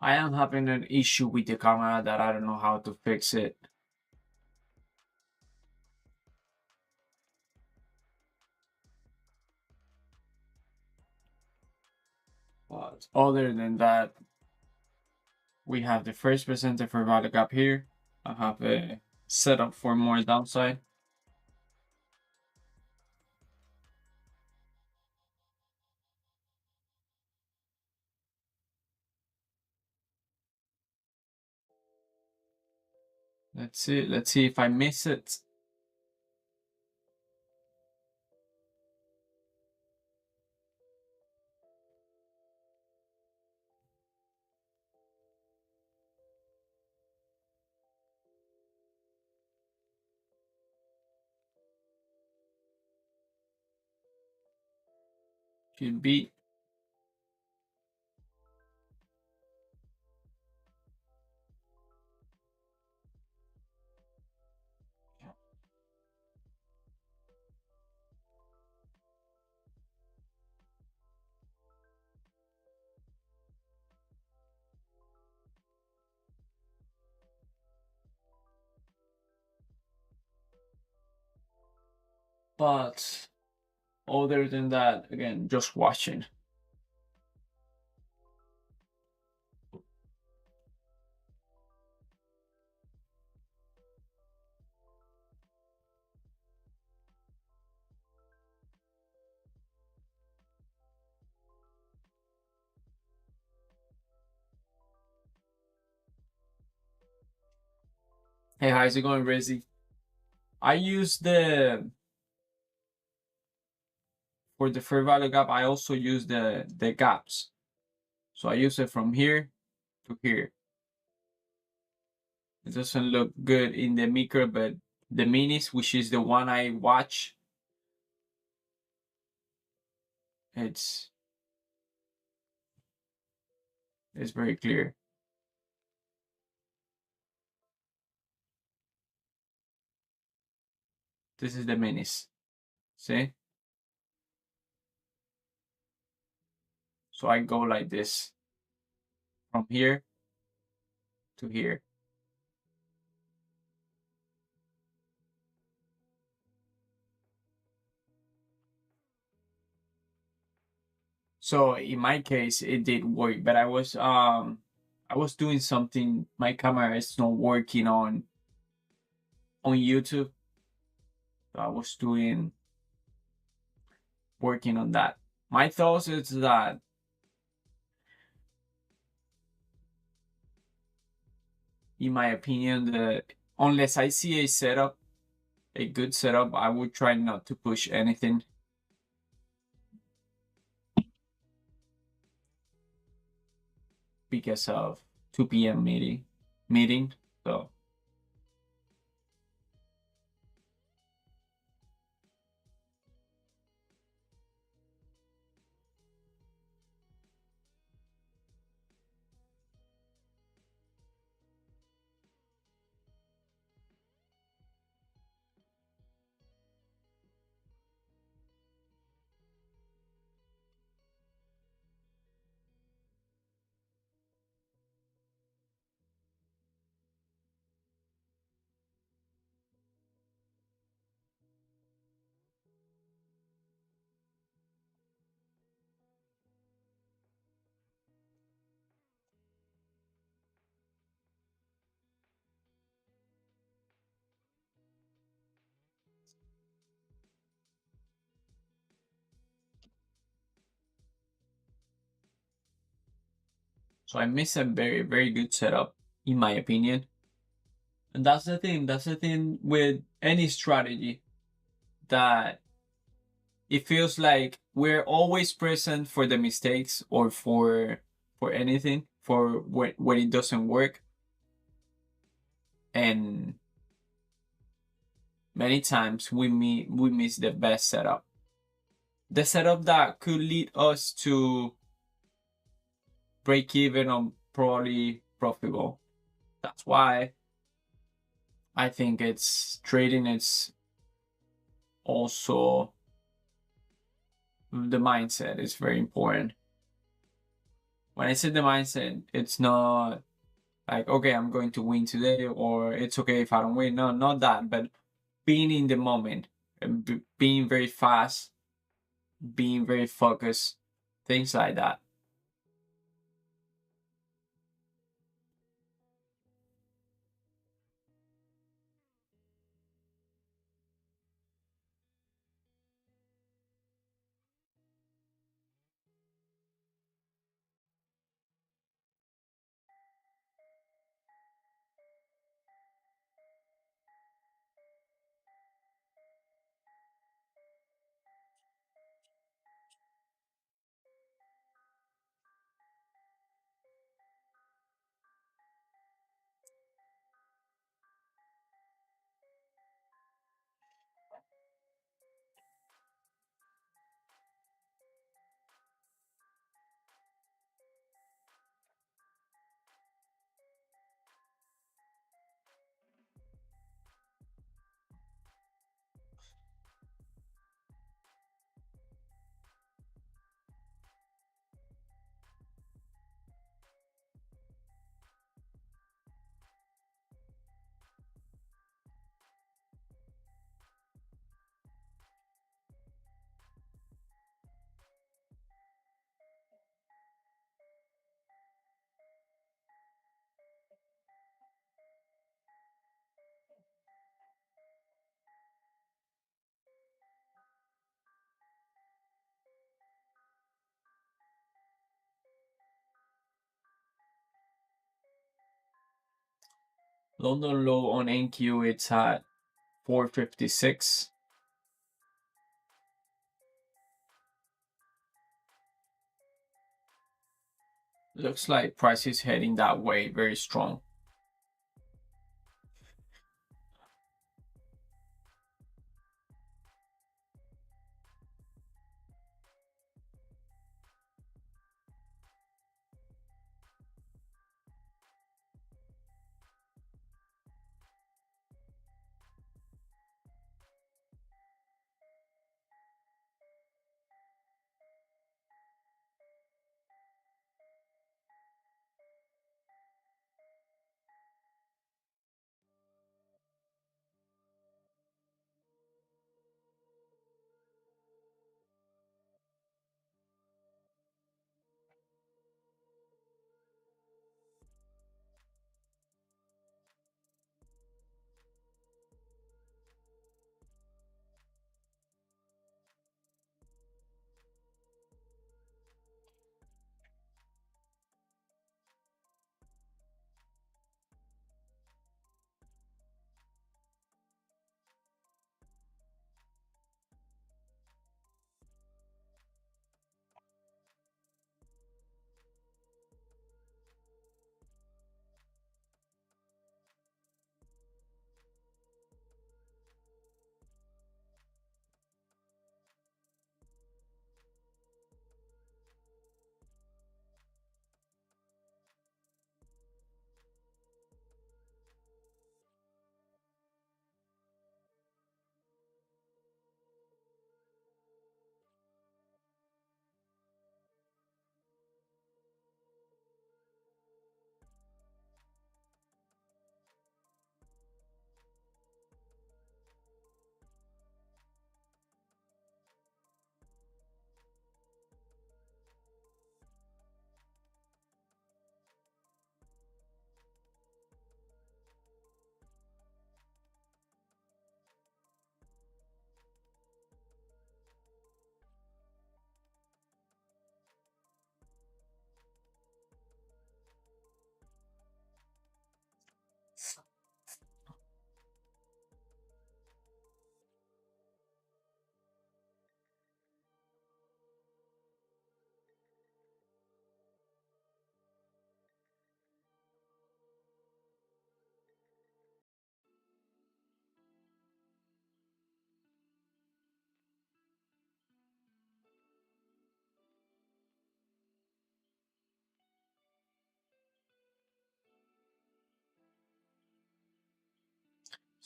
I am having an issue with the camera that I don't know how to fix it. But other than that, we have the first percenter for value gap here. I have a setup for more downside. Let's see. Let's see if I miss it. Should be. But other than that, again, just watching. Hey, how's it going, Rizzy? I use for the fair value gap, I also use the gaps. So I use it from here to here. It doesn't look good in the micro, but the minis, which is the one I watch, it's very clear. This is the minis. See? So I go like this from here to here. So in my case, it did work, but I was doing something. My camera is not working on YouTube. So I was working on that. My thoughts is that in my opinion, unless I see a good setup, I would try not to push anything. Because of 2 p.m. meeting. So I miss a very, very good setup, in my opinion. And that's the thing. That's the thing with any strategy, that it feels like we're always present for the mistakes or for anything, for when it doesn't work. And many times we miss the best setup. The setup that could lead us to break even or probably profitable. That's why I think trading is also, the mindset is very important. when I set the mindset, it's not like, okay, I'm going to win today, or it's okay if I don't win. No, not that, but being in the moment, and being very fast, being very focused, things like that. London low on NQ, it's at 456. Looks like price is heading that way, very strong.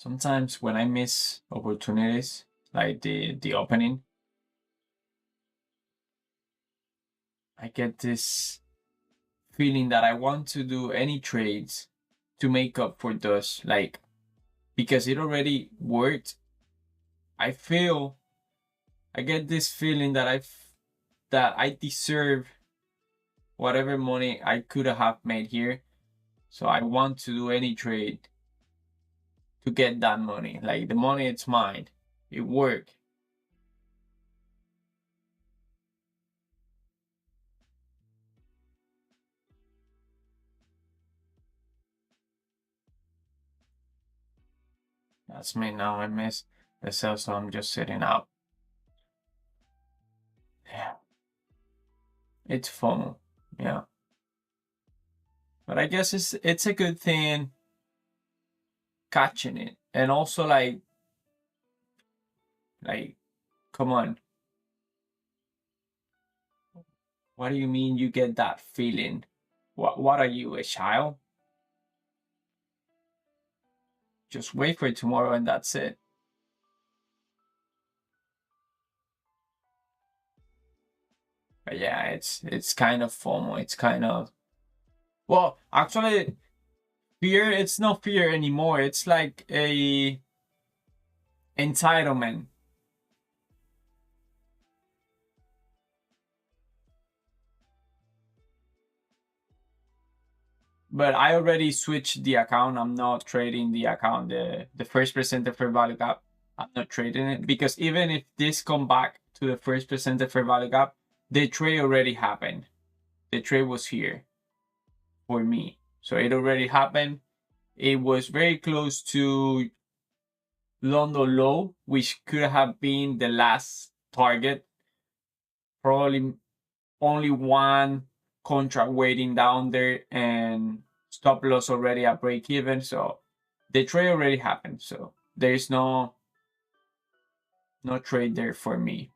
Sometimes when I miss opportunities, like the opening, I get this feeling that I want to do any trades to make up for those, like, because it already worked. I get this feeling that I deserve whatever money I could have made here. So I want to do any trade to get that money. Like, the money, it's mine. It worked. That's me now. I miss the sell, so I'm just sitting up. Yeah. It's FOMO. Yeah. But I guess it's a good thing catching it. And also, like, come on. What do you mean you get that feeling? What are you, a child? Just wait for tomorrow and that's it. But yeah, it's kind of FOMO. It's kind of, well, actually, fear, it's not fear anymore. It's like a entitlement. But I already switched the account. I'm not trading the account, the first percent fair value gap. I'm not trading it because even if this come back to the first percent fair value gap, the trade already happened. The trade was here for me. So it already happened. It was very close to London low, which could have been the last target. Probably only one contract waiting down there and stop loss already at break even. So the trade already happened. So there's no trade there for me.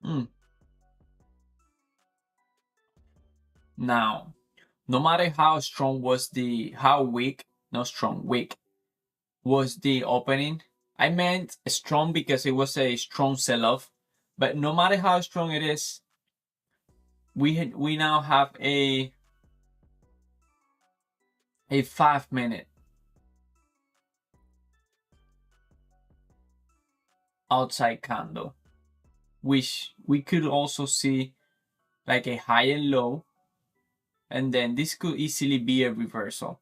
Mm. Now, no matter how strong was how weak, not strong, weak was the opening. I meant strong because it was a strong sell-off. But no matter how strong it is, we now have a 5-minute outside candle, which we could also see like a high and low, and then this could easily be a reversal.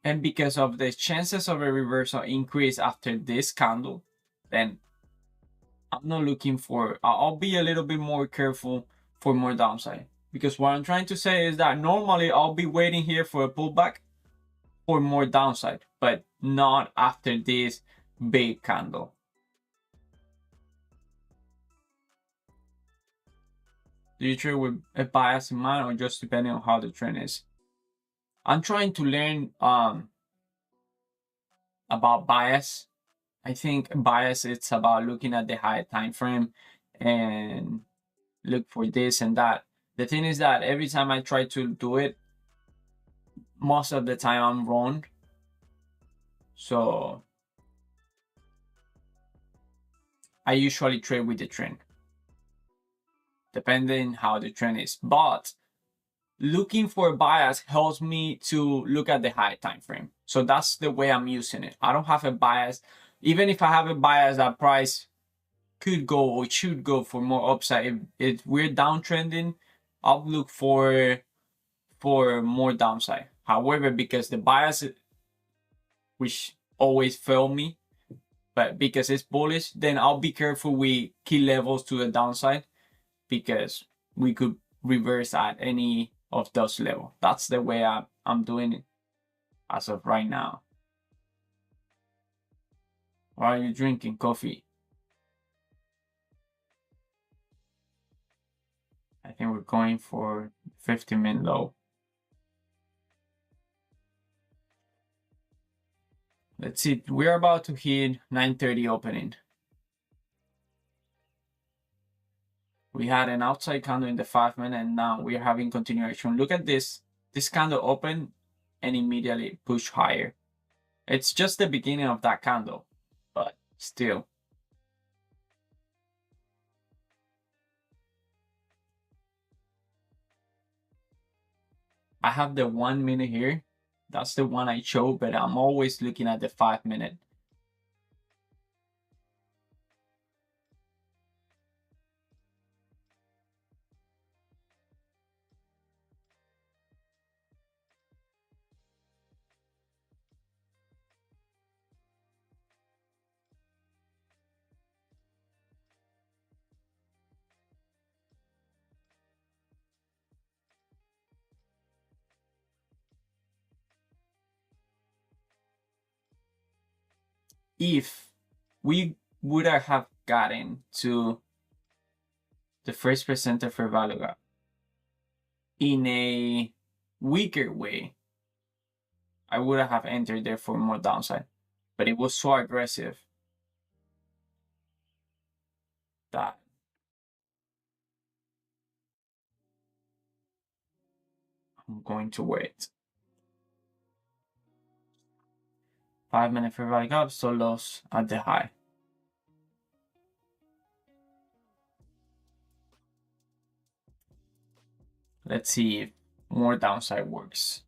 And because of the chances of a reversal increase after this candle, then I'm not looking for, I'll be a little bit more careful for more downside. Because what I'm trying to say is that normally I'll be waiting here for a pullback for more downside, but not after this big candle. Do you trade with a bias in mind or just depending on how the trend is? I'm trying to learn about bias. I think bias, it's about looking at the higher time frame and look for this and that. The thing is that every time I try to do it, most of the time I'm wrong. So I usually trade with the trend, depending how the trend is. But looking for bias helps me to look at the high time frame. So that's the way I'm using it. I don't have a bias. Even if I have a bias that price could go or should go for more upside, if we're downtrending, I'll look for more downside. However, because the bias, which always fail me, but because it's bullish, then I'll be careful with key levels to the downside because we could reverse at any of those levels. That's the way I'm doing it as of right now. What are you drinking? Coffee? I think we're going for 50-minute low. Let's see, we're about to hit 9:30 opening. We had an outside candle in the 5-minute, and now we're having continuation. Look at this. This candle opened and immediately pushed higher. It's just the beginning of that candle, but still. I have the 1 minute here. That's the one I showed, but I'm always looking at the 5-minute. If we would have gotten to the first presenter for value gap in a weaker way, I would have entered there for more downside. But it was so aggressive that I'm going to wait. 5-minute fair value gap, so loss at the high. Let's see if more downside works.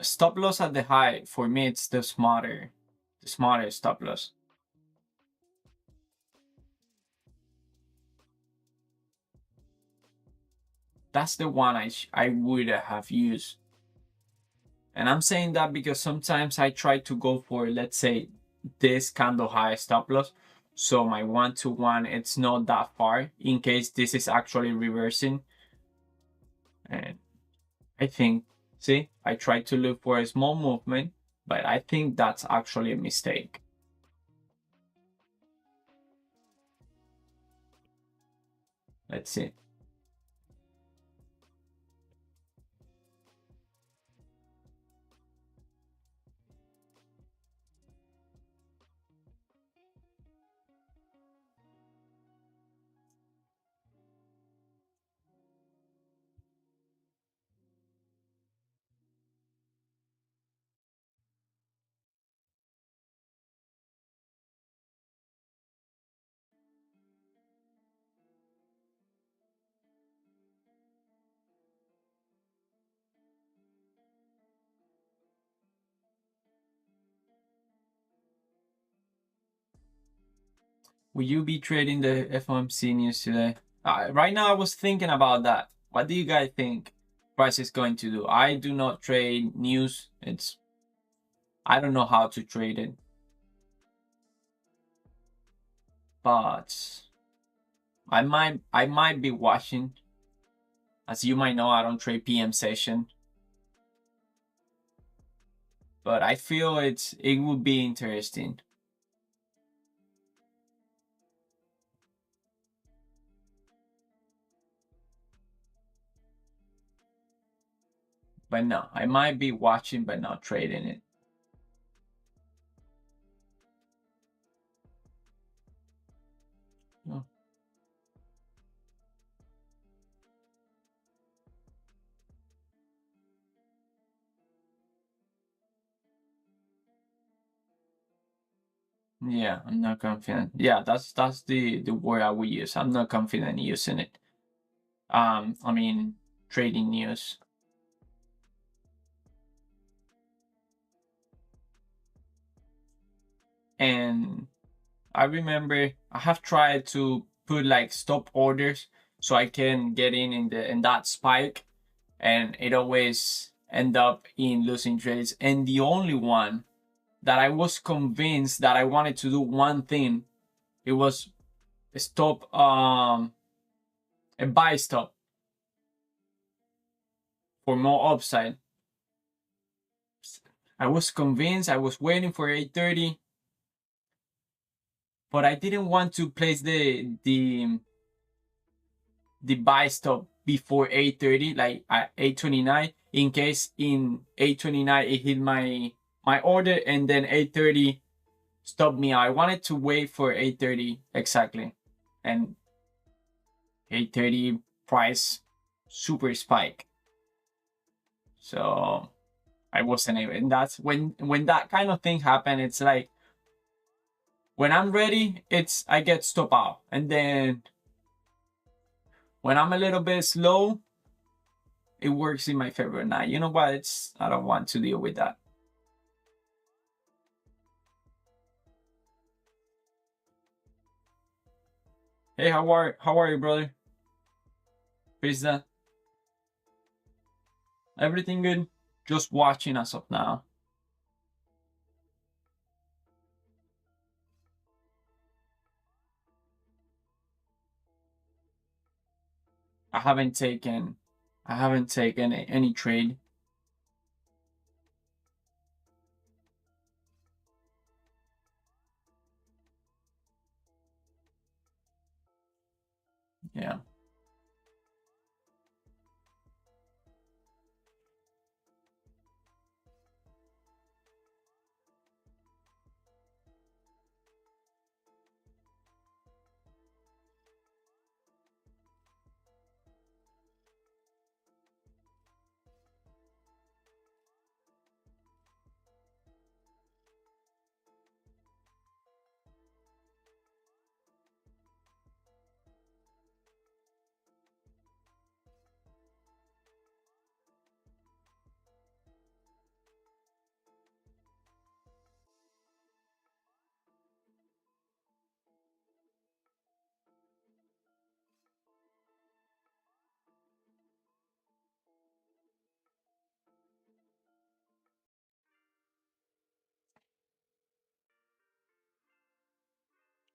Stop loss at the high, for me it's the smarter stop loss. That's the one I would have used. And I'm saying that because sometimes I try to go for, let's say, this candle high stop loss. So my 1-to-1, it's not that far in case this is actually reversing. And I think, see, I tried to look for a small movement, but I think that's actually a mistake. Let's see. Will you be trading the FOMC news today? Right now, I was thinking about that. What do you guys think price is going to do? I do not trade news. I don't know how to trade it. But I might be watching. As you might know, I don't trade PM session. But I feel it would be interesting. But no, I might be watching but not trading it. Oh. Yeah, I'm not confident. Yeah, that's the word I would use. I'm not confident using it. I mean, trading news. And I remember I have tried to put like stop orders so I can get in that spike, and it always end up in losing trades. And the only one that I was convinced that I wanted to do one thing. It was a stop, a buy stop for more upside. I was convinced. I was waiting for 8:30, but I didn't want to place the buy stop before 8:30, like at 8:29, in case in 8:29 it hit my order and then 8:30 stopped me out. I wanted to wait for 8:30 exactly, and 8:30 price super spike. So I wasn't able, and that's when that kind of thing happened. It's like when I'm ready, I get stop out, and then when I'm a little bit slow, it works in my favor. Now, you know what? I don't want to deal with that. Hey, how are you, brother? Pizza? Everything good? Just watching as of now. I haven't taken any trade. Yeah.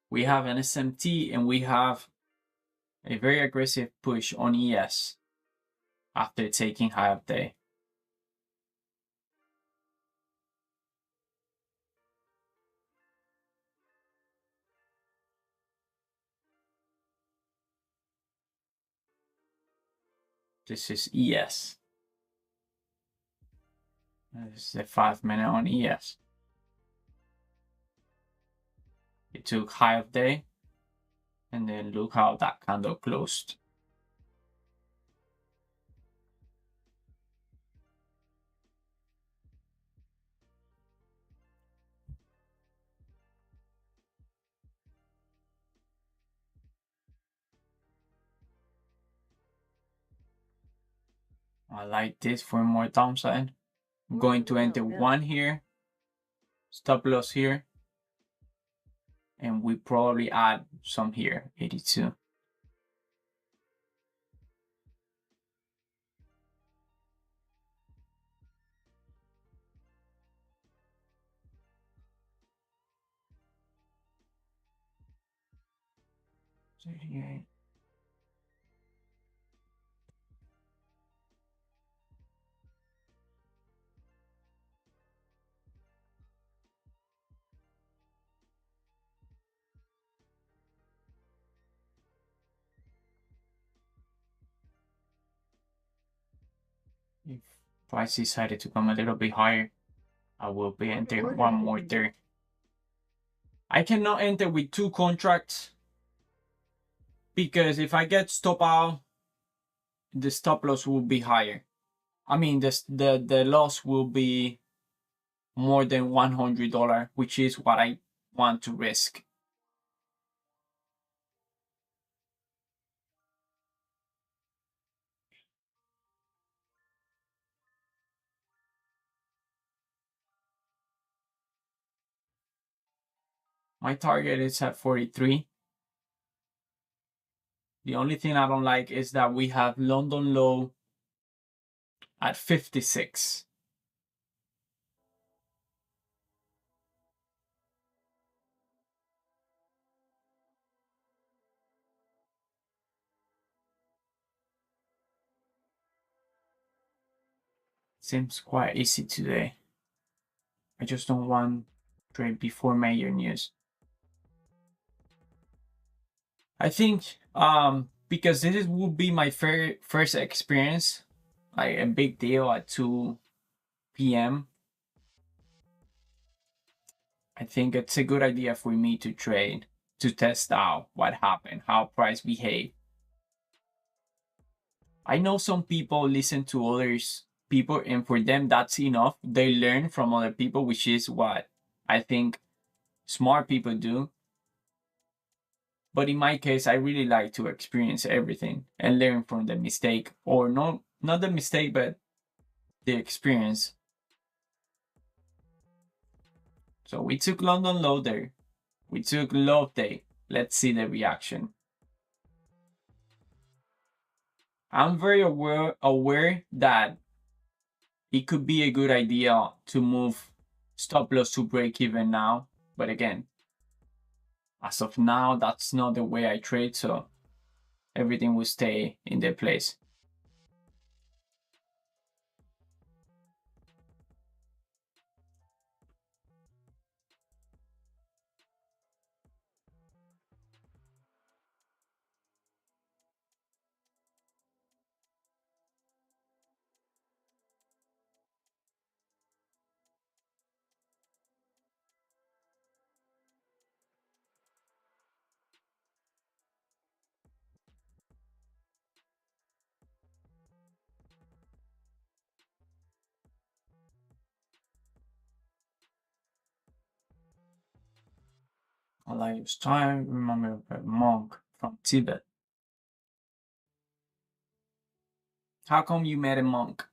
We have an SMT and we have a very aggressive push on ES after taking high of day. This is ES. This is the 5-minute on ES. It took high of day, and then look how that candle closed. I like this for more downside. I'm going to enter one here, stop loss here, and we probably add some here, 82. If price decided to come a little bit higher, I will be entering one more there. I cannot enter with 2 contracts because if I get stop out, the stop loss will be higher. I mean, the loss will be more than $100, which is what I want to risk. My target is at 43. The only thing I don't like is that we have London low at 56. Seems quite easy today. I just don't want to trade before major news. I think because this will be my first experience, like a big deal at 2 p.m. I think it's a good idea for me to trade, to test out what happened, how price behave. I know some people listen to others people, and for them that's enough. They learn from other people, which is what I think smart people do. But in my case, I really like to experience everything and learn from the mistake, or not the mistake, but the experience. So we took London low there. We took low day. Let's see the reaction. I'm very aware that it could be a good idea to move stop loss to break even now. But again, as of now, that's not the way I trade. So everything will stay in their place. I like your style. Remember a monk from Tibet. How come you met a monk?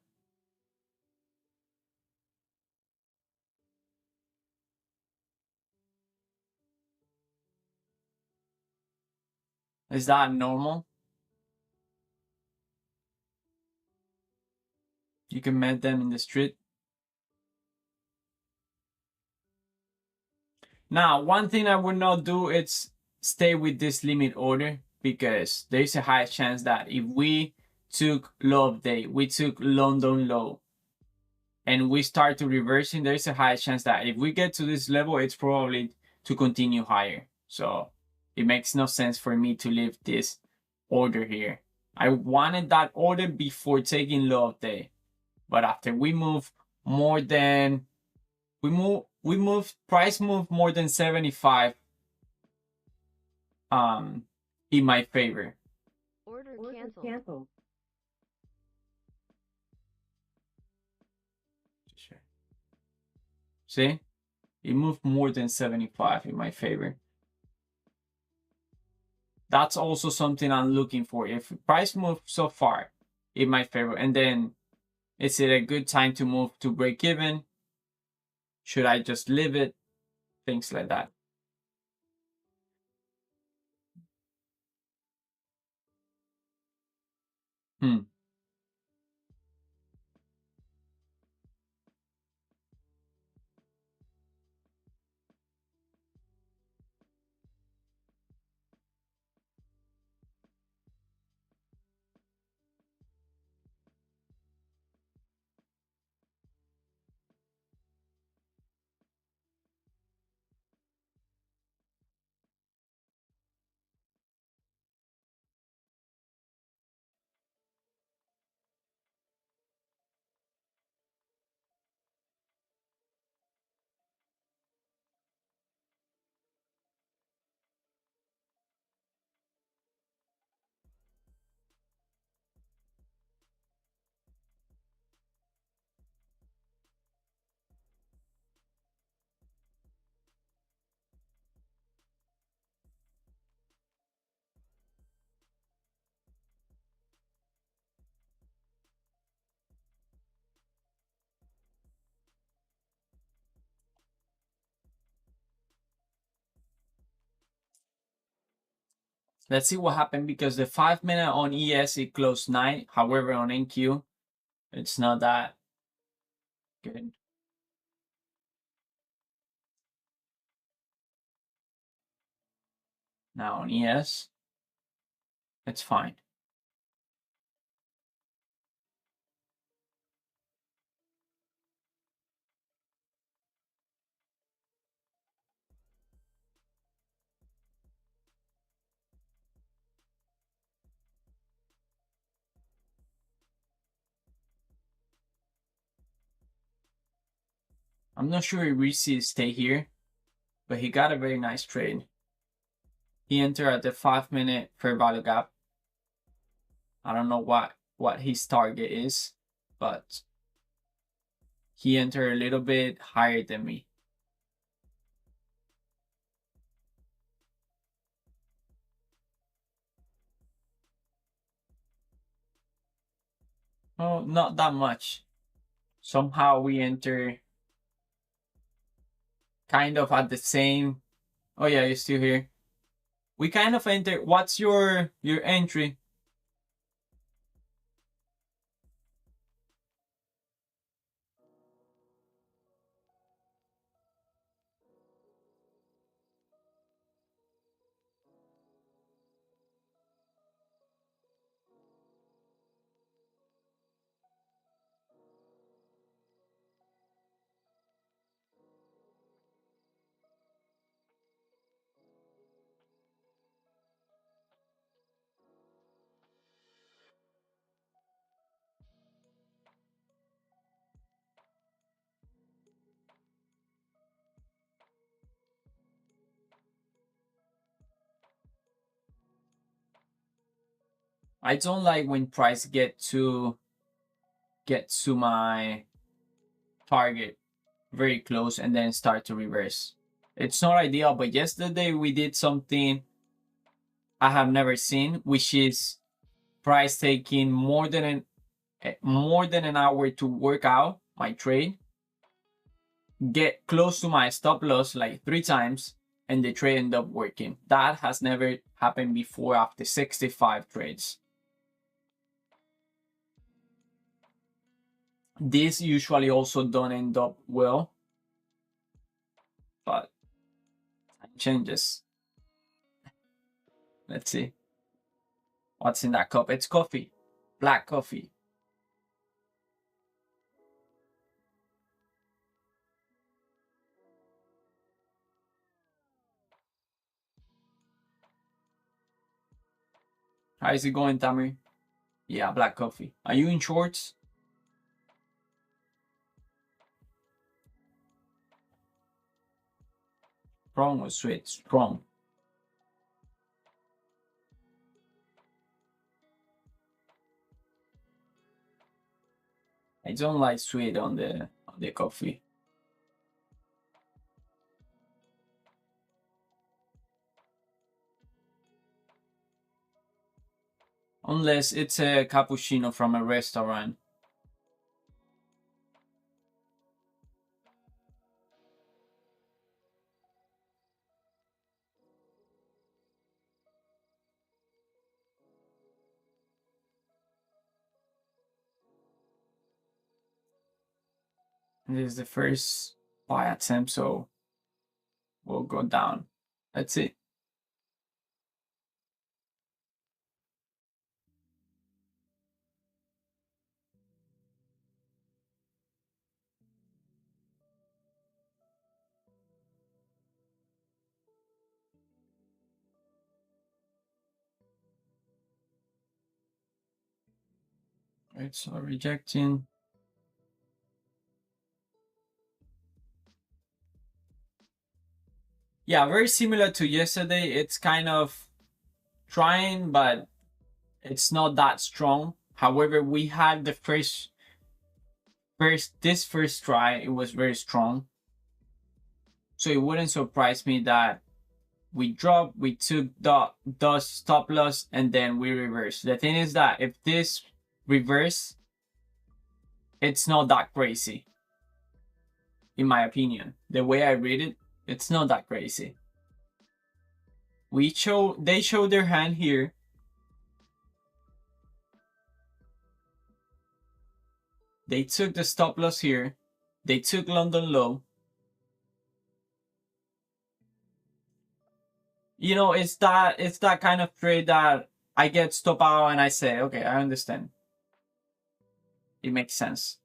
Is that normal? You can meet them in the street. Now, one thing I would not do is stay with this limit order, because there's a high chance that if we took low of day, we took London low, and we start to reversing, there's a high chance that if we get to this level, it's probably to continue higher. So it makes no sense for me to leave this order here. I wanted that order before taking low of day, but after we move more than price move more than 75 in my favor. Order canceled. See, it moved more than 75 in my favor. That's also something I'm looking for. If price moves so far in my favor, and then is it a good time to move to break even? Should I just leave it? Things like that. Let's see what happened, because the 5-minute on ES it closed 9. However, on NQ, it's not that good. Now on ES, it's fine. I'm not sure if Reese stay here, but he got a very nice trade. He entered at the 5-minute fair value gap. I don't know what his target is, but he entered a little bit higher than me. Oh, not that much. Somehow we enter kind of at the same. Oh yeah, you're still here. We kind of enter. What's your entry? I don't like when price get to my target very close and then start to reverse. It's not ideal, but yesterday we did something I have never seen, which is price taking more than an hour to work out my trade, get close to my stop loss like 3 times, and the trade end up working. That has never happened before after 65 trades. This usually also don't end up well, but time changes. Let's see what's in that cup. It's coffee, black coffee. How is it going, Tamir? Yeah, black coffee. Are you in shorts? Strong or sweet? Strong. I don't like sweet on the coffee. Unless it's a cappuccino from a restaurant. This is the first buy attempt, so we'll go down. That's it. Right, so rejecting. Yeah, very similar to yesterday. It's kind of trying, but it's not that strong. However, we had the first try, it was very strong. So it wouldn't surprise me that we dropped, we took the stop loss, and then we reversed. The thing is that if this reverse, it's not that crazy. In my opinion, the way I read it, it's not that crazy. They show their hand here. They took the stop loss here. They took London low. You know, it's that kind of trade that I get stop out and I say, okay, I understand. It makes sense.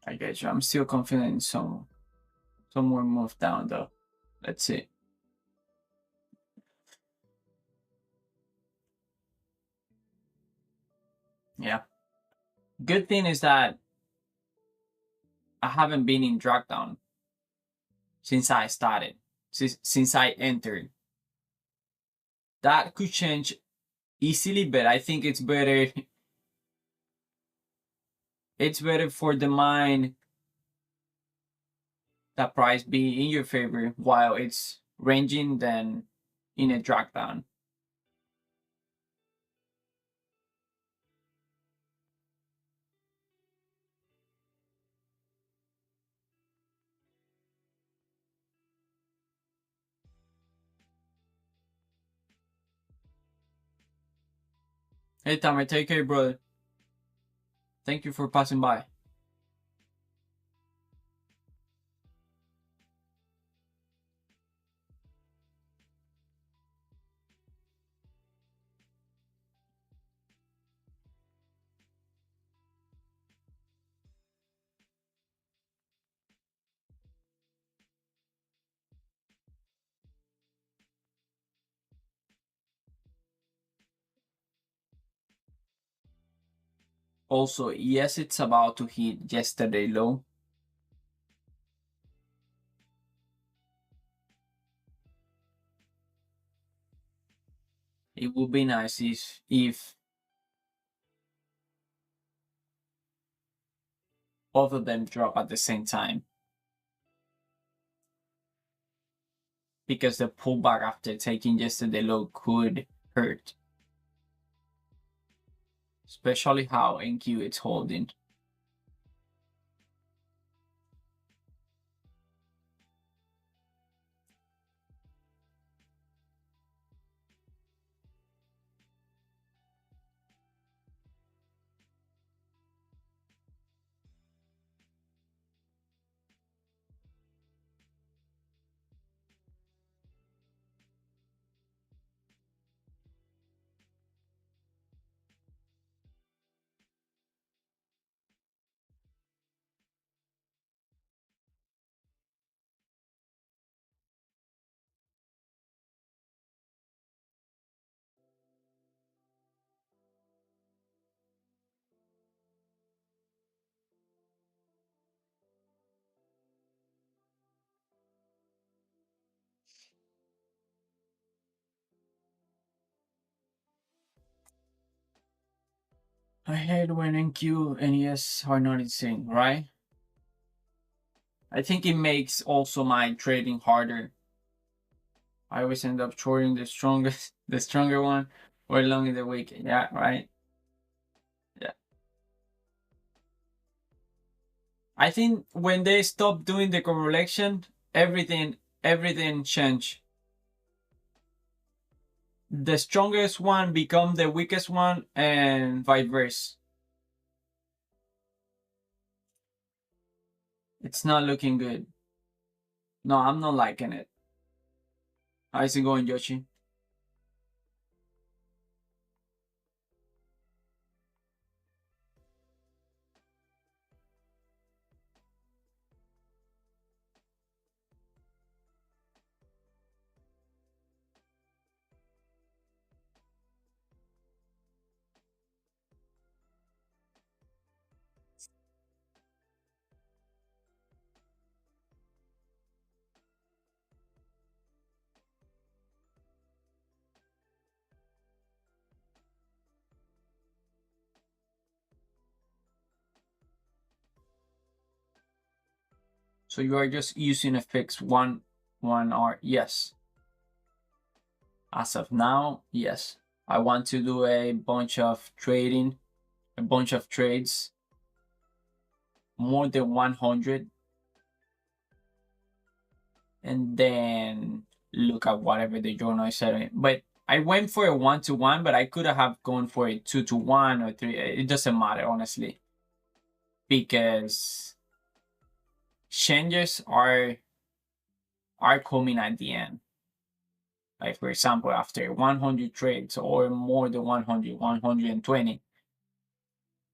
I get you. I'm still confident in some more move down though. Let's see. Yeah. Good thing is that I haven't been in drag down since I started, since I entered. That could change easily, but I think it's better. It's better for the mind that price be in your favor while it's ranging than in a drag down. Hey, Tamer, take care, brother. Thank you for passing by. Also, yes, it's about to hit yesterday low. It would be nice if both of them drop at the same time, because the pullback after taking yesterday low could hurt, especially how NQ it's holding. I hate when NQ and ES are not in sync, right? I think it makes also my trading harder. I always end up shorting the strongest, the stronger one, or long in the week. Yeah, right. Yeah. I think when they stop doing the correlation, everything changed. The strongest one become the weakest one, and vice versa. It's not looking good. No, I'm not liking it. How's it going, Yoshi? So you are just using a fixed one hour? Yes. As of now, yes. I want to do a bunch of trading, a bunch of trades, more than 100, and then look at whatever the journal is saying. But I went for a 1-to-1, but I could have gone for a 2-to-1 or 3. It doesn't matter, honestly, because changes are coming at the end. Like, for example, after 100 trades or more than 100, 120,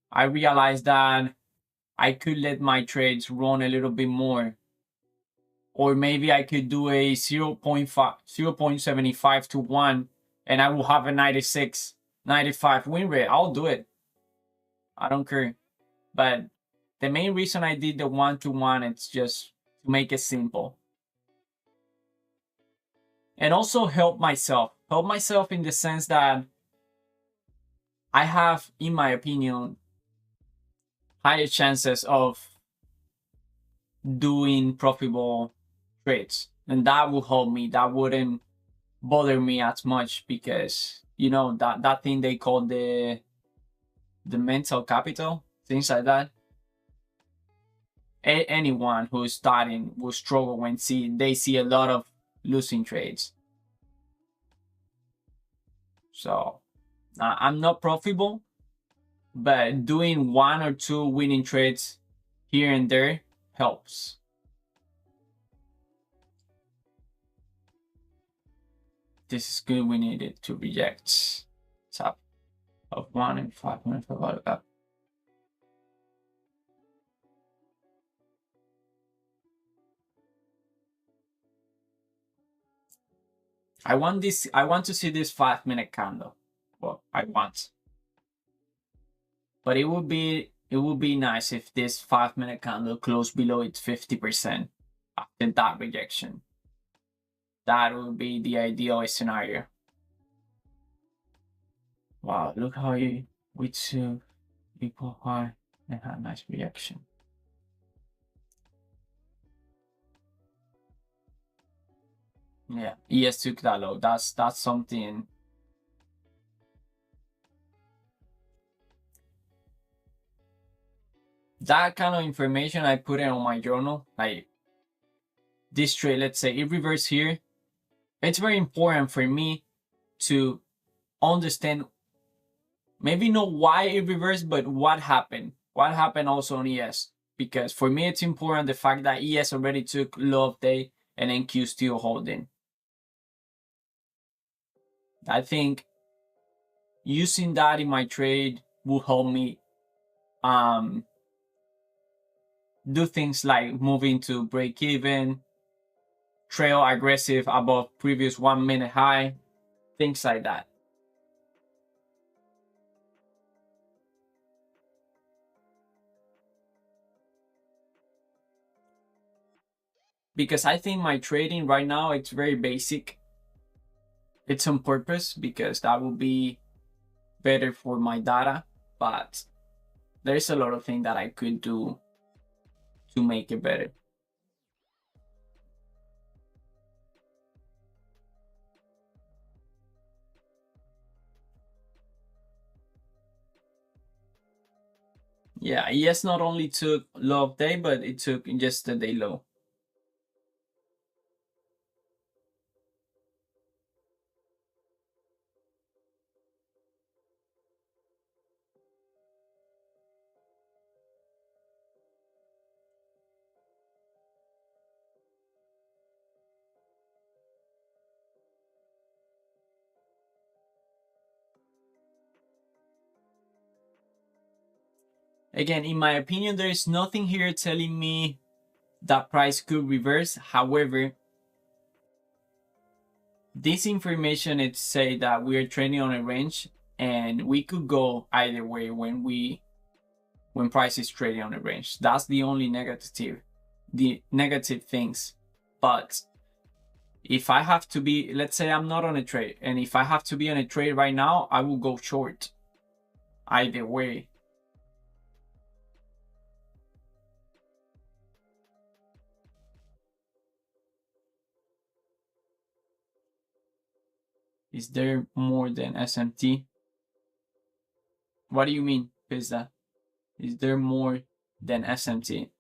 I realized that I could let my trades run a little bit more. Or maybe I could do a 0.75 to 1 and I will have a 96, 95 win rate. I'll do it. I don't care. But the main reason I did the 1 to 1, it's just to make it simple. And also help myself. Help myself in the sense that I have, in my opinion, higher chances of doing profitable trades. And that will help me. That wouldn't bother me as much because, you know, that thing they call the mental capital, things like that. Anyone who's starting will struggle when they see a lot of losing trades. So I'm not profitable, but doing 1 or 2 winning trades here and there helps. This is good. We needed to reject top of 1 and 5.5 up. I want to see this 5-minute candle. Well, I want. But it would be nice if this 5-minute candle closed below its 50% after that rejection. That would be the ideal scenario. Wow, look how we took equal high and had a nice reaction. Yeah, ES took that low. That's something. That kind of information I put it on my journal. Like this trade, let's say it reversed here. It's very important for me to understand, maybe not why it reversed, but what happened. What happened also on ES. Because for me, it's important the fact that ES already took low of day and NQ still holding. I think using that in my trade will help me do things like moving to break even, trail aggressive above previous 1 minute high, things like that. Because I think my trading right now, it's very basic. It's on purpose because that will be better for my data, but there's a lot of things that I could do to make it better. Yeah, ES not only took low of day, but it took just the day low. Again, in my opinion, there is nothing here telling me that price could reverse. However, this information, it say that we are trading on a range and we could go either way when price is trading on a range. That's the only negative things. But if I have to be, let's say I'm not on a trade, and if I have to be on a trade right now, I will go short either way. Is there more than SMT? What do you mean, Pizza? Is there more than SMT?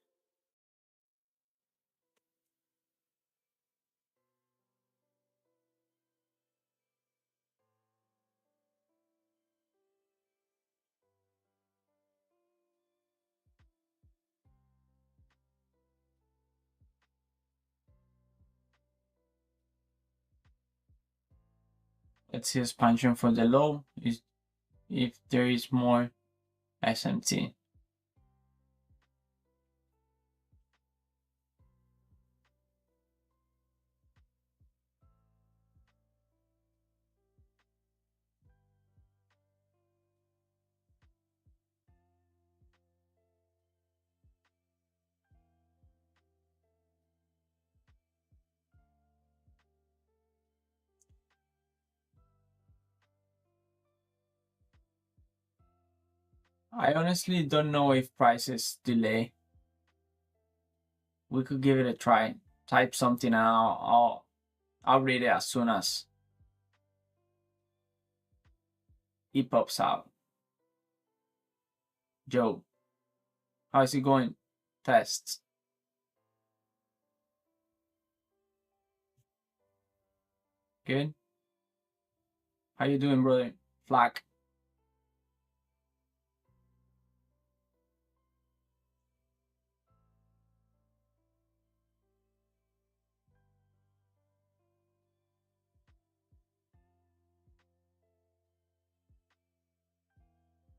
Let's see expansion for the low. If there is more SMT. I honestly don't know if prices delay. We could give it a try. Type something out. I'll read it as soon as it pops out. Joe, how's it going? Tests. Good. How you doing, brother? Flack.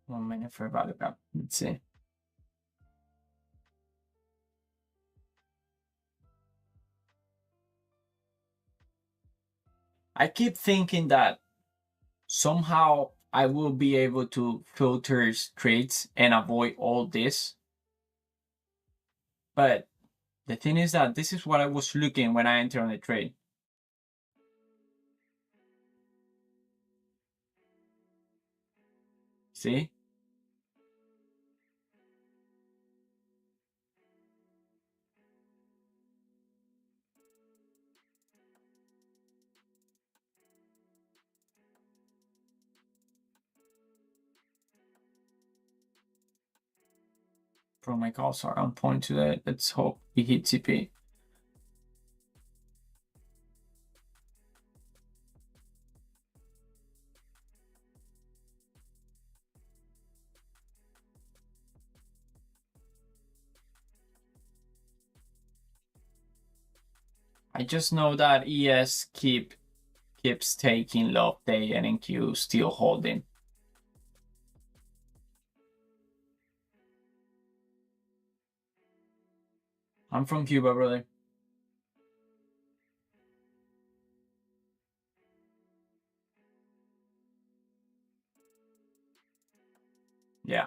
One minute for value gap. Let's see. I keep thinking that somehow I will be able to filter trades and avoid all this. But the thing is that this is what I was looking when I entered on the trade. See? Pro my calls are on point today. Let's hope we hit TP. I just know that ES keeps taking love day and NQ still holding. I'm from Cuba, brother. Yeah.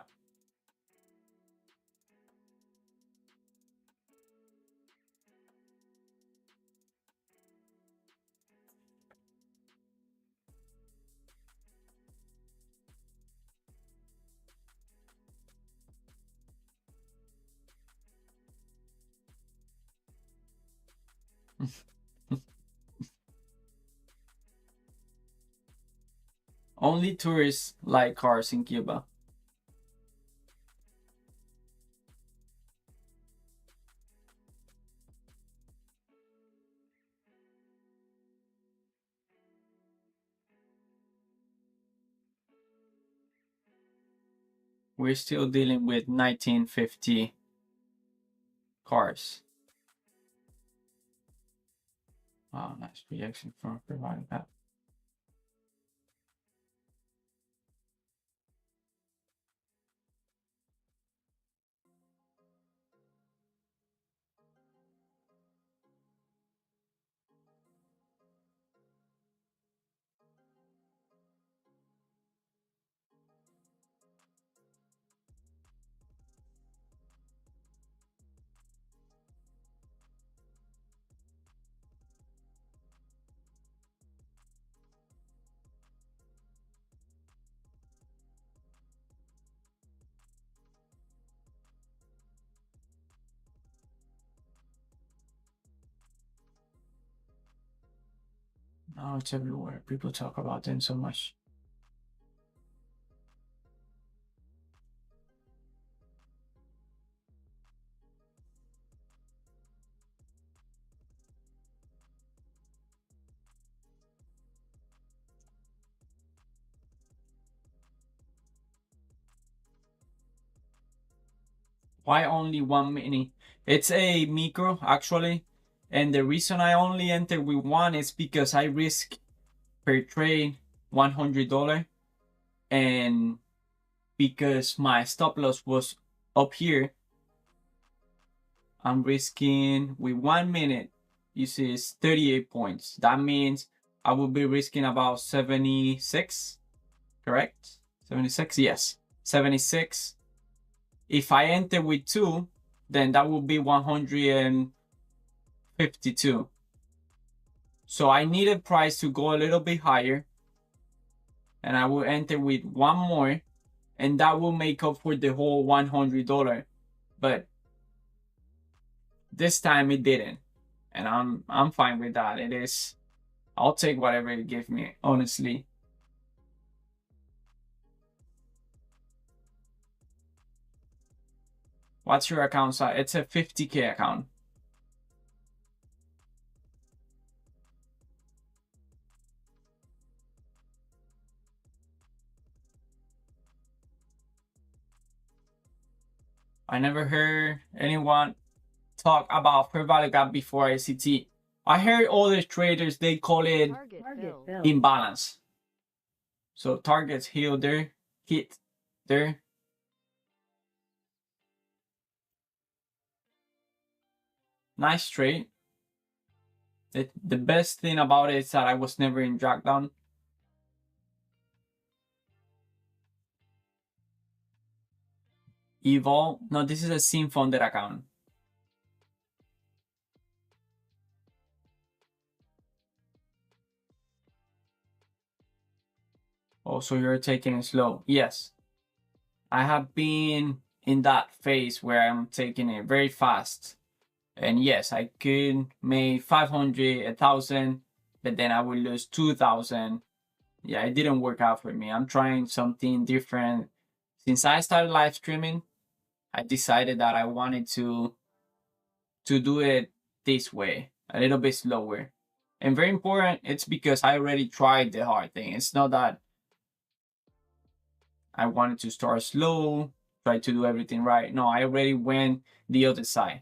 Only tourists like cars in Cuba. We're still dealing with 1950 cars. Wow, nice reaction from providing that. Now it's everywhere. People talk about them so much. Why only one mini? It's a micro actually, and the reason I only enter with one is because I risk per trade $100, and because my stop loss was up here, I'm risking with 1 minute. You see, it's 38 points. That means I will be risking about 76, correct? 76, yes, 76. If I enter with two, then that would be 152. So I needed price to go a little bit higher, and I will enter with one more and that will make up for the whole $100. But this time it didn't, and I'm fine with that. It is, I'll take whatever it gives me, honestly. What's your account size? It's a 50K account. I never heard anyone talk about fair value gap before ICT. I heard other traders, they call it imbalance. So targets here, there, hit there. Nice trade. The best thing about it is that I was never in drag down. Evolve. No, this is a sim funded account. Oh, so you're taking it slow. Yes. I have been in that phase where I'm taking it very fast. And yes, I could make 500, 1,000, but then I will lose 2,000. Yeah, it didn't work out for me. I'm trying something different. Since I started live streaming, I decided that I wanted to do it this way, a little bit slower. And very important, it's because I already tried the hard thing. It's not that I wanted to start slow, try to do everything right. No, I already went the other side.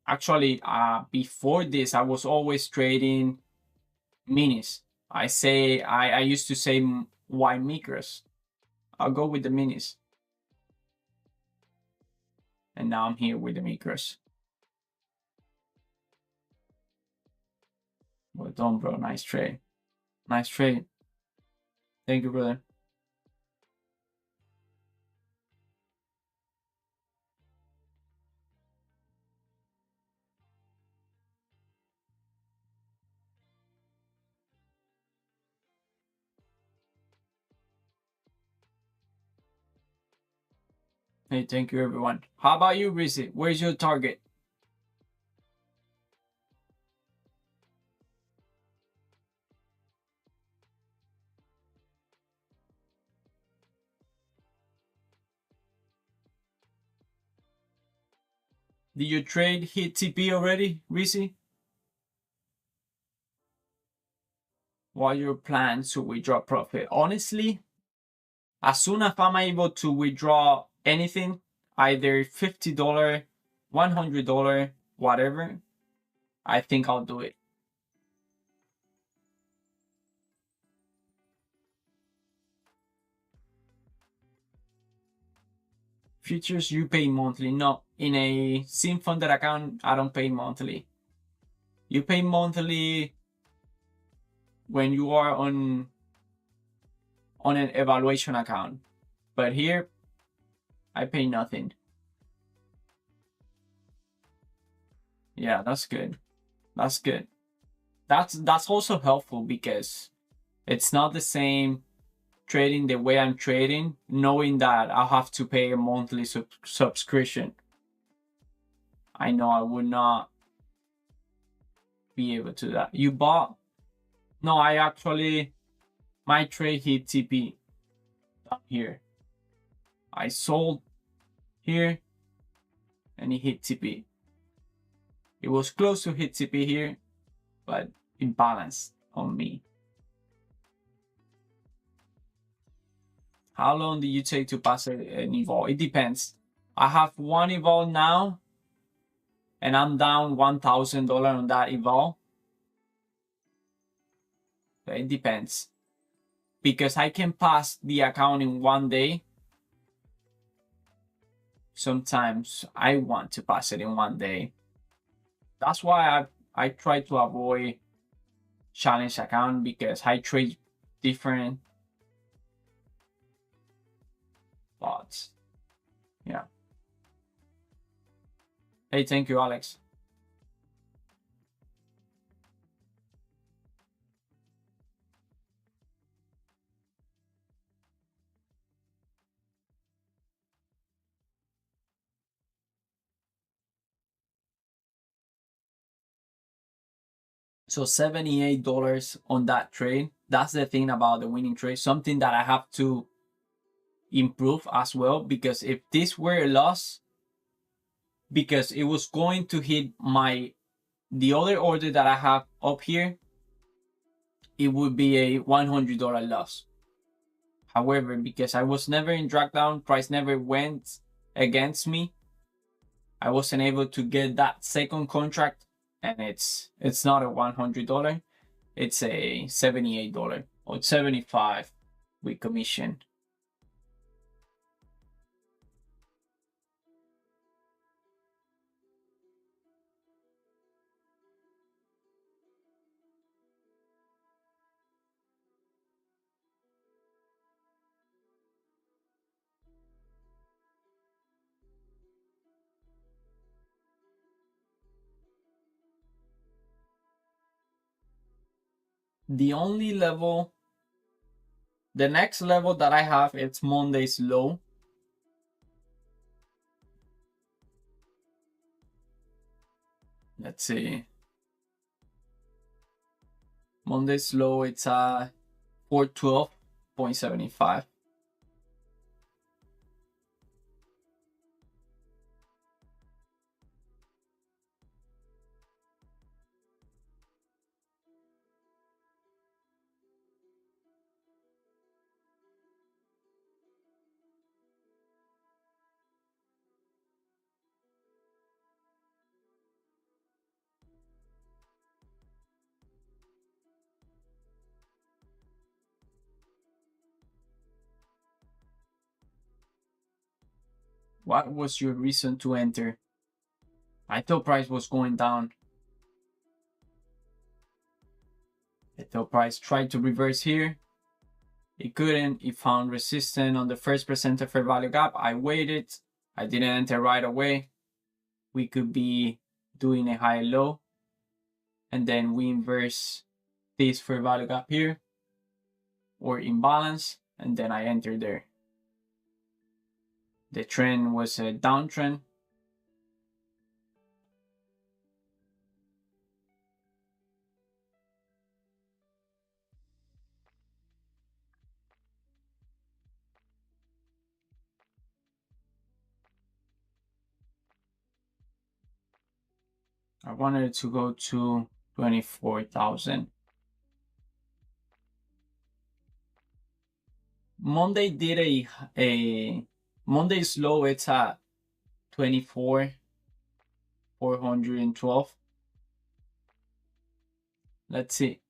Actually, before this, I was always trading minis. I used to say why micros. I'll go with the minis. And now I'm here with the micros. Well done, bro. Nice trade. Nice trade. Thank you, brother. Hey, thank you, everyone. How about you, Rizzy? Where's your target? Did you trade hit TP already, Rizzy? What are your plans to withdraw profit? Honestly, as soon as I'm able to withdraw anything, either $50, $100, whatever, I think I'll do it. Futures, you pay monthly. No, in a sim funded account, I don't pay monthly. You pay monthly when you are on an evaluation account. But here, I pay nothing. Yeah, that's good. That's good. That's also helpful because it's not the same trading the way I'm trading, knowing that I'll have to pay a monthly subscription. I know I would not be able to do that. You bought? No, I actually, my trade hit TP down here. I sold here and it hit TP. It was close to hit TP here, but it balanced on me. How long do you take to pass an evolve? It depends. I have one evolve now, and I'm down $1,000 on that evolve. But it depends. Because I can pass the account in one day. Sometimes I want to pass it in one day. That's why I try to avoid challenge account because I trade different lots. Yeah. Hey, thank you, Alex. So $78 on that trade. That's the thing about the winning trade. Something that I have to improve as well, because if this were a loss, because it was going to hit the other order that I have up here, it would be a $100 loss. However, because I was never in drag down, price never went against me, I wasn't able to get that second contract, and it's not a $100, it's a $78 or $75 with commission. The only level, the next level that I have, it's Monday's low. Let's see. Monday's low, it's 412.75. What was your reason to enter? I thought price was going down. I thought price tried to reverse here. It couldn't. It found resistance on the first percentile fair value gap. I waited. I didn't enter right away. We could be doing a high low, and then we inverse this fair value gap here or imbalance, and then I enter there. The trend was a downtrend. I wanted to go to 24,000. Monday did a Monday's low, it's at 24,412. Let's see.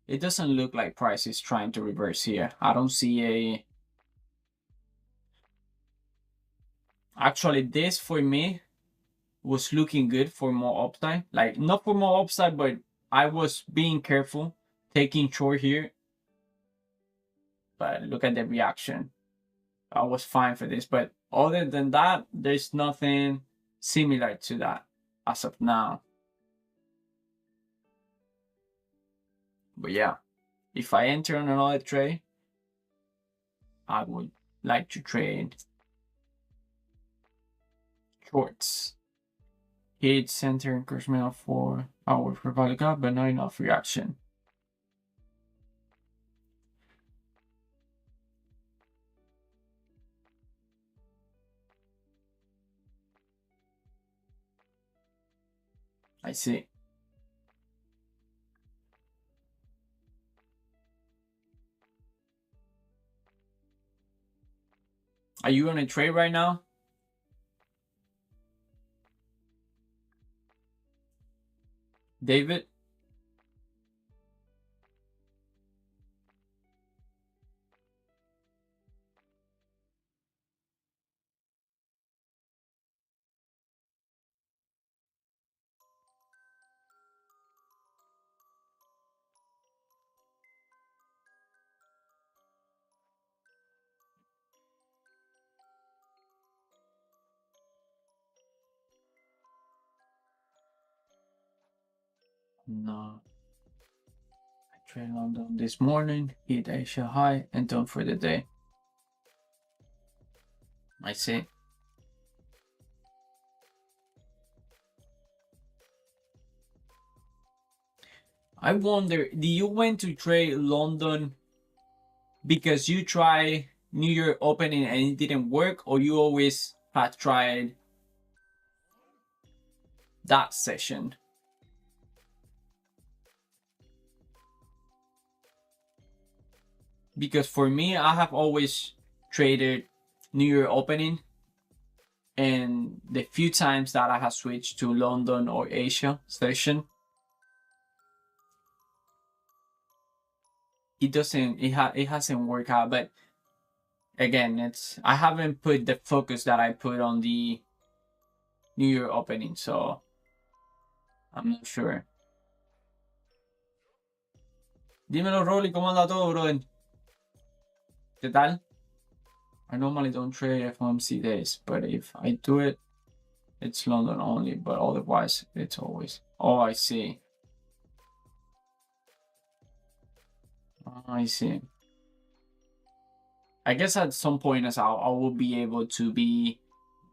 It doesn't look like price is trying to reverse here. I don't see a... Actually, this for me was looking good for more upside. Like, not for more upside, but I was being careful, taking short here. But look at the reaction. I was fine for this. But other than that, there's nothing similar to that as of now. But yeah, if I enter on another trade, I would like to trade shorts. Hit center encouragement for our fair gap, but not enough reaction. I see. Are you on a trade right now? David? No. I traded London this morning, hit Asia high, and done for the day. I see. I wonder, do you went to trade London because you tried New York opening and it didn't work, or you always had tried that session? Because for me, I have always traded New York opening, and the few times that I have switched to London or Asia session, it hasn't worked out. But again, I haven't put the focus that I put on the New York opening, so I'm not sure. Dímelo, Rolly, ¿cómo anda todo, brother? ¿Qué tal? I normally don't trade FOMC days, but if I do it, it's London only, but otherwise it's always. Oh, I see. I see. I guess at some point as I will be able to be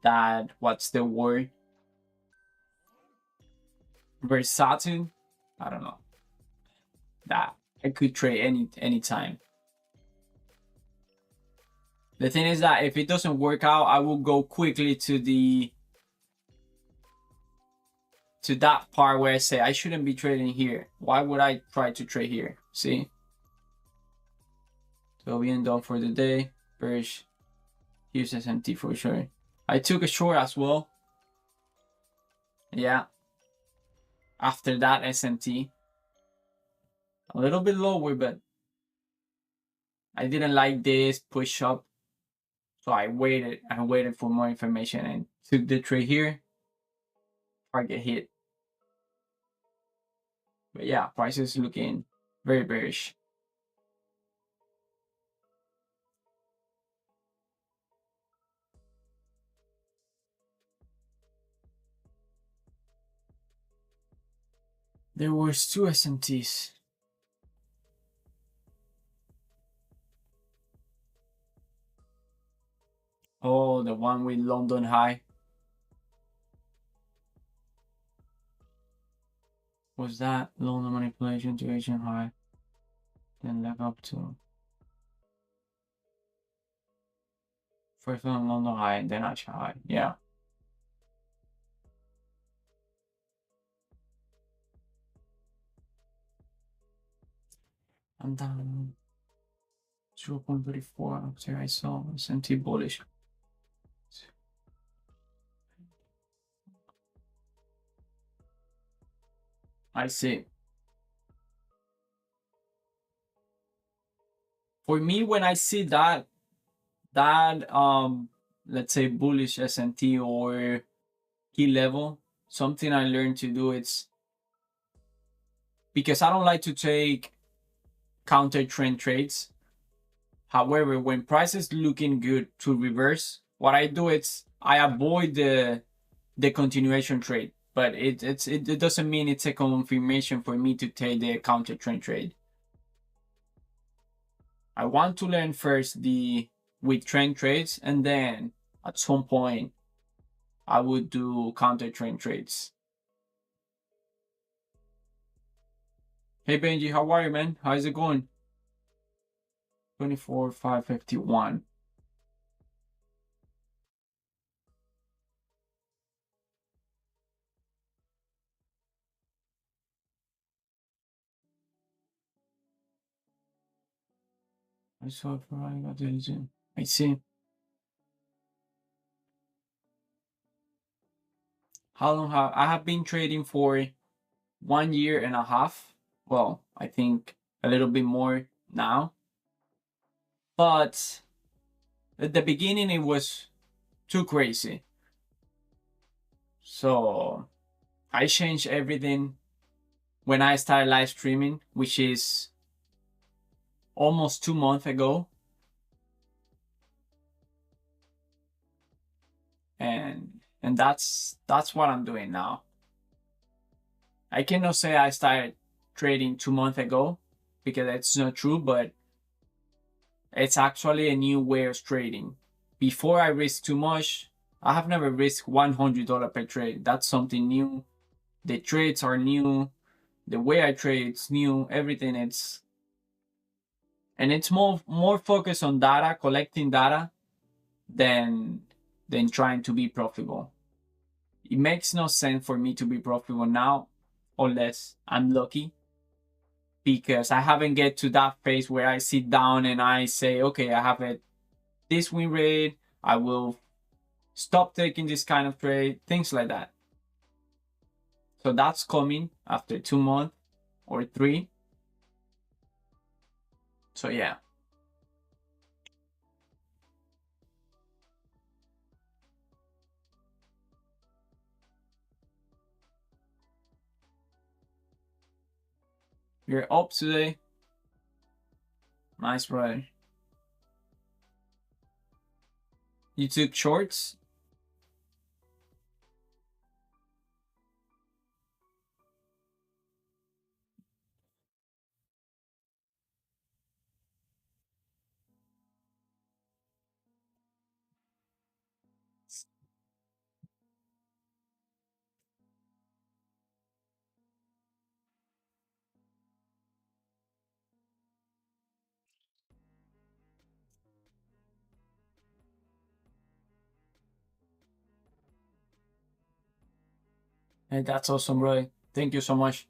that, what's the word? Versatile? I don't know. That I could trade anytime. The thing is that if it doesn't work out, I will go quickly to that part where I say I shouldn't be trading here. Why would I try to trade here? See? So being done for the day. Bearish. Here's SMT for sure. I took a short as well. Yeah. After that SMT. A little bit lower, but I didn't like this push up. So I waited for more information and took the trade here. Target hit. But yeah, price is looking very bearish. There was 2 SMTs. Oh, the one with London high. Was that London manipulation to Asian high? Then leg up to first one London high, then Asian high. Yeah. I'm down 0.34 after I saw S&T bullish. I see. For me, when I see that let's say bullish S&T or key level, something I learned to do, it's because I don't like to take counter trend trades. However, when price is looking good to reverse, what I do is I avoid the continuation trade, but it doesn't mean it's a confirmation for me to take the counter trend trade. I want to learn first with trend trades, and then at some point I would do counter trend trades. Hey Benji, how are you, man? How's it going? 24,551. I saw it for I got the I see. How long have I have been trading for 1 year and a half? Well, I think a little bit more now. But at the beginning it was too crazy. So I changed everything when I started live streaming, which is almost 2 months ago. And that's what I'm doing now. I cannot say I started trading 2 months ago because it's not true, but it's actually a new way of trading. Before I risk too much, I have never risked $100 per trade. That's something new. The trades are new. the way I trade, it's new, everything. It's more focused on data, collecting data, than trying to be profitable. It makes no sense for me to be profitable now, unless I'm lucky, because I haven't get to that phase where I sit down and I say, okay, I have this win rate, I will stop taking this kind of trade, things like that. So that's coming after 2 months or 3. So yeah. You're up today. Nice, brother. You took shorts? Hey, that's awesome, brother. Thank you so much.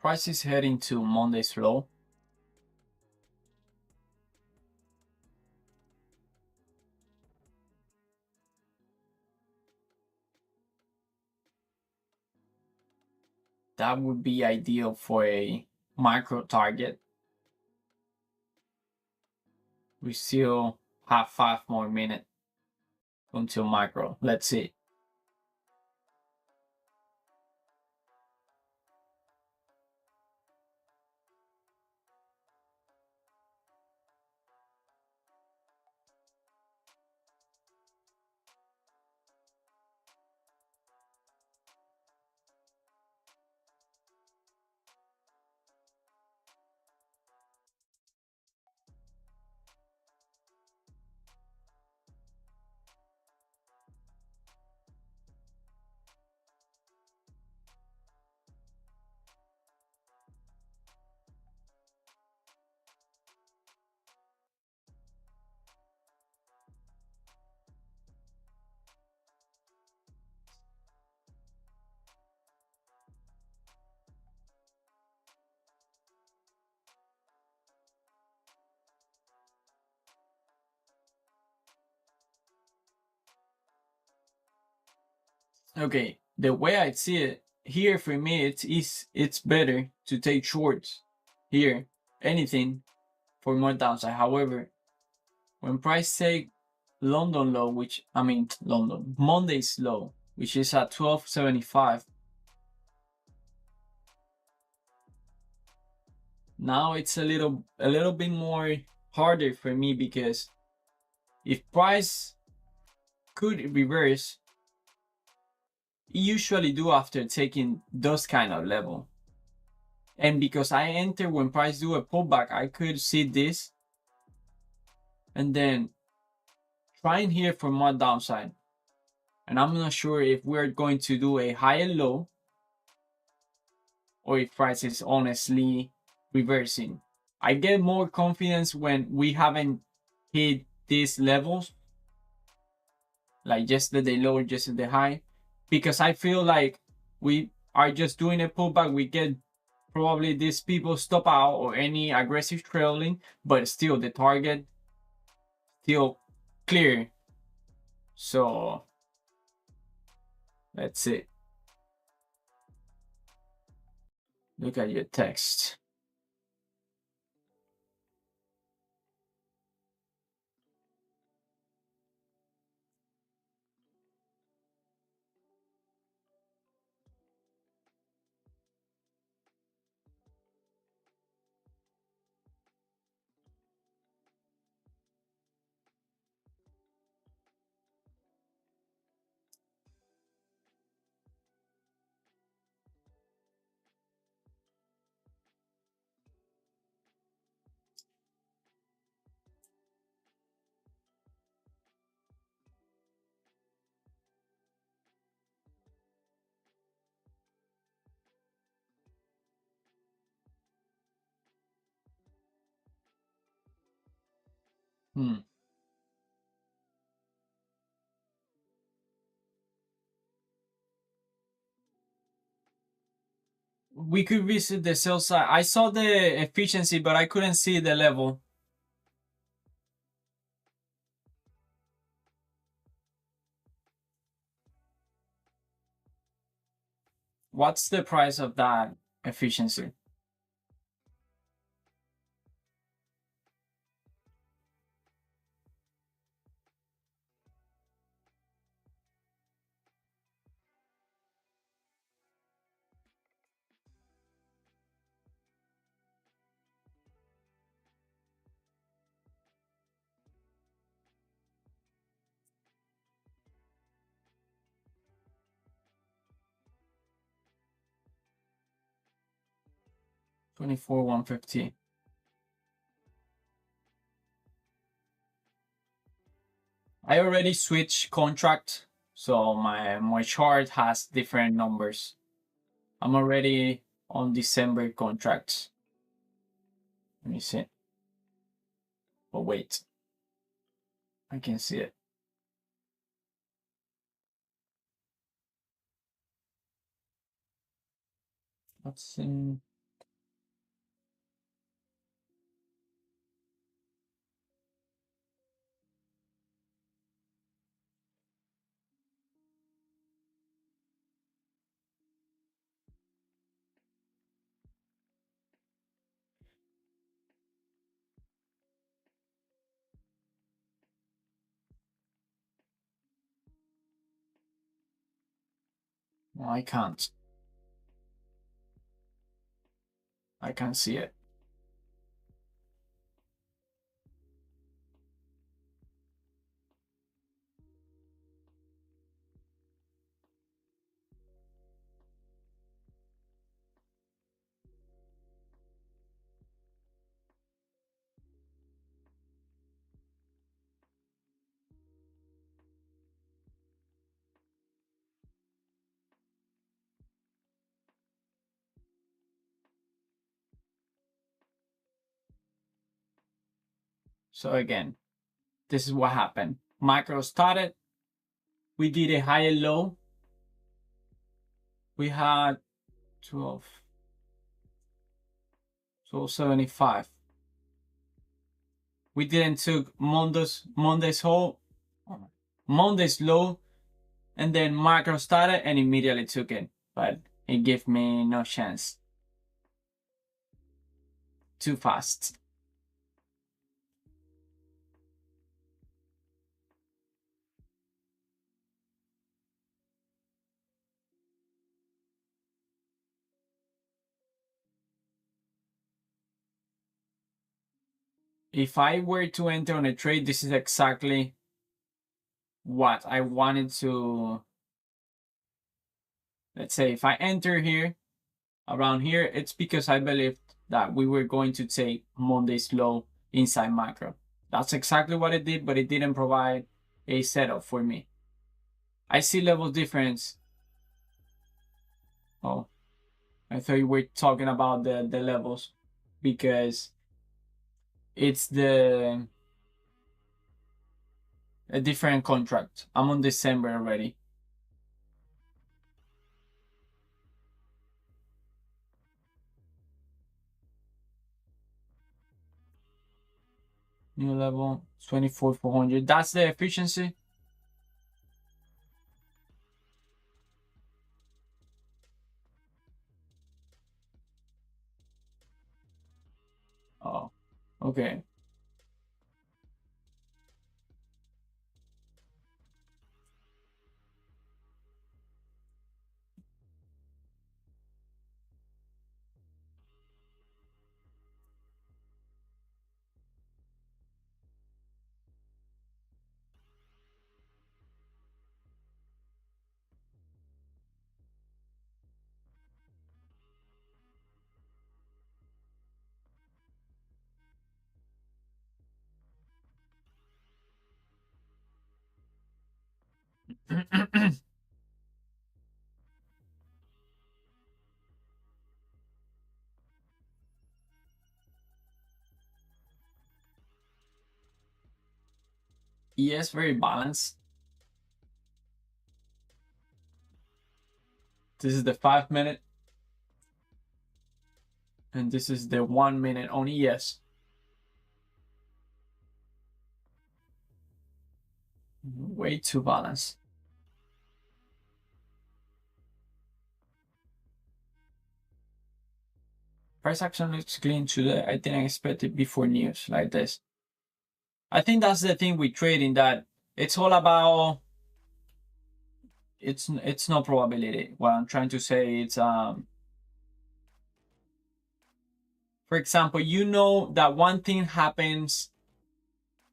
Price is heading to Monday's low. That would be ideal for a micro target. We still have 5 more minutes until micro. Let's see. Okay, the way I see it here, for me, it's better to take shorts here, anything for more downside. However, when price take London low, which I mean Monday's low, which is at 1275, now it's a little bit more harder for me, because if price could reverse, it usually do after taking those kind of level. And because I enter when price do a pullback, I could see this and then trying here for more downside. And I'm not sure if we're going to do a higher low or if price is honestly reversing. I get more confidence when we haven't hit these levels, like yesterday low, yesterday high, because I feel like we are just doing a pullback. We get probably these people stop out or any aggressive trailing, but still the target still clear. So let's see. Look at your text. We could visit the sell side. I saw the efficiency, but I couldn't see the level. What's the price of that efficiency? $24,150. I already switched contract, so my chart has different numbers. I'm already on December contracts. Let me see. Oh wait, I can see it. What's in? No, I can't. I can't see it. So again, this is what happened. Macro started. We did a higher low. We had 1275. We didn't took Monday's low, and then macro started and immediately took it, but it gave me no chance. Too fast. If I were to enter on a trade, this is exactly what I wanted to. Let's say if I enter here, around here, it's because I believed that we were going to take Monday's low inside macro. That's exactly what it did, but it didn't provide a setup for me. I see level difference. Oh, I thought you were talking about the levels because it's a different contract. I'm on December already. New level 24,400. That's the efficiency. Oh, okay. Yes, very balanced. This is the 5 minute. And this is the 1 minute on ES. Way too balanced. Price action looks clean today. I didn't expect it before news like this. I think that's the thing with trading, that it's all about it's no probability. What I'm trying to say is for example, you know that one thing happens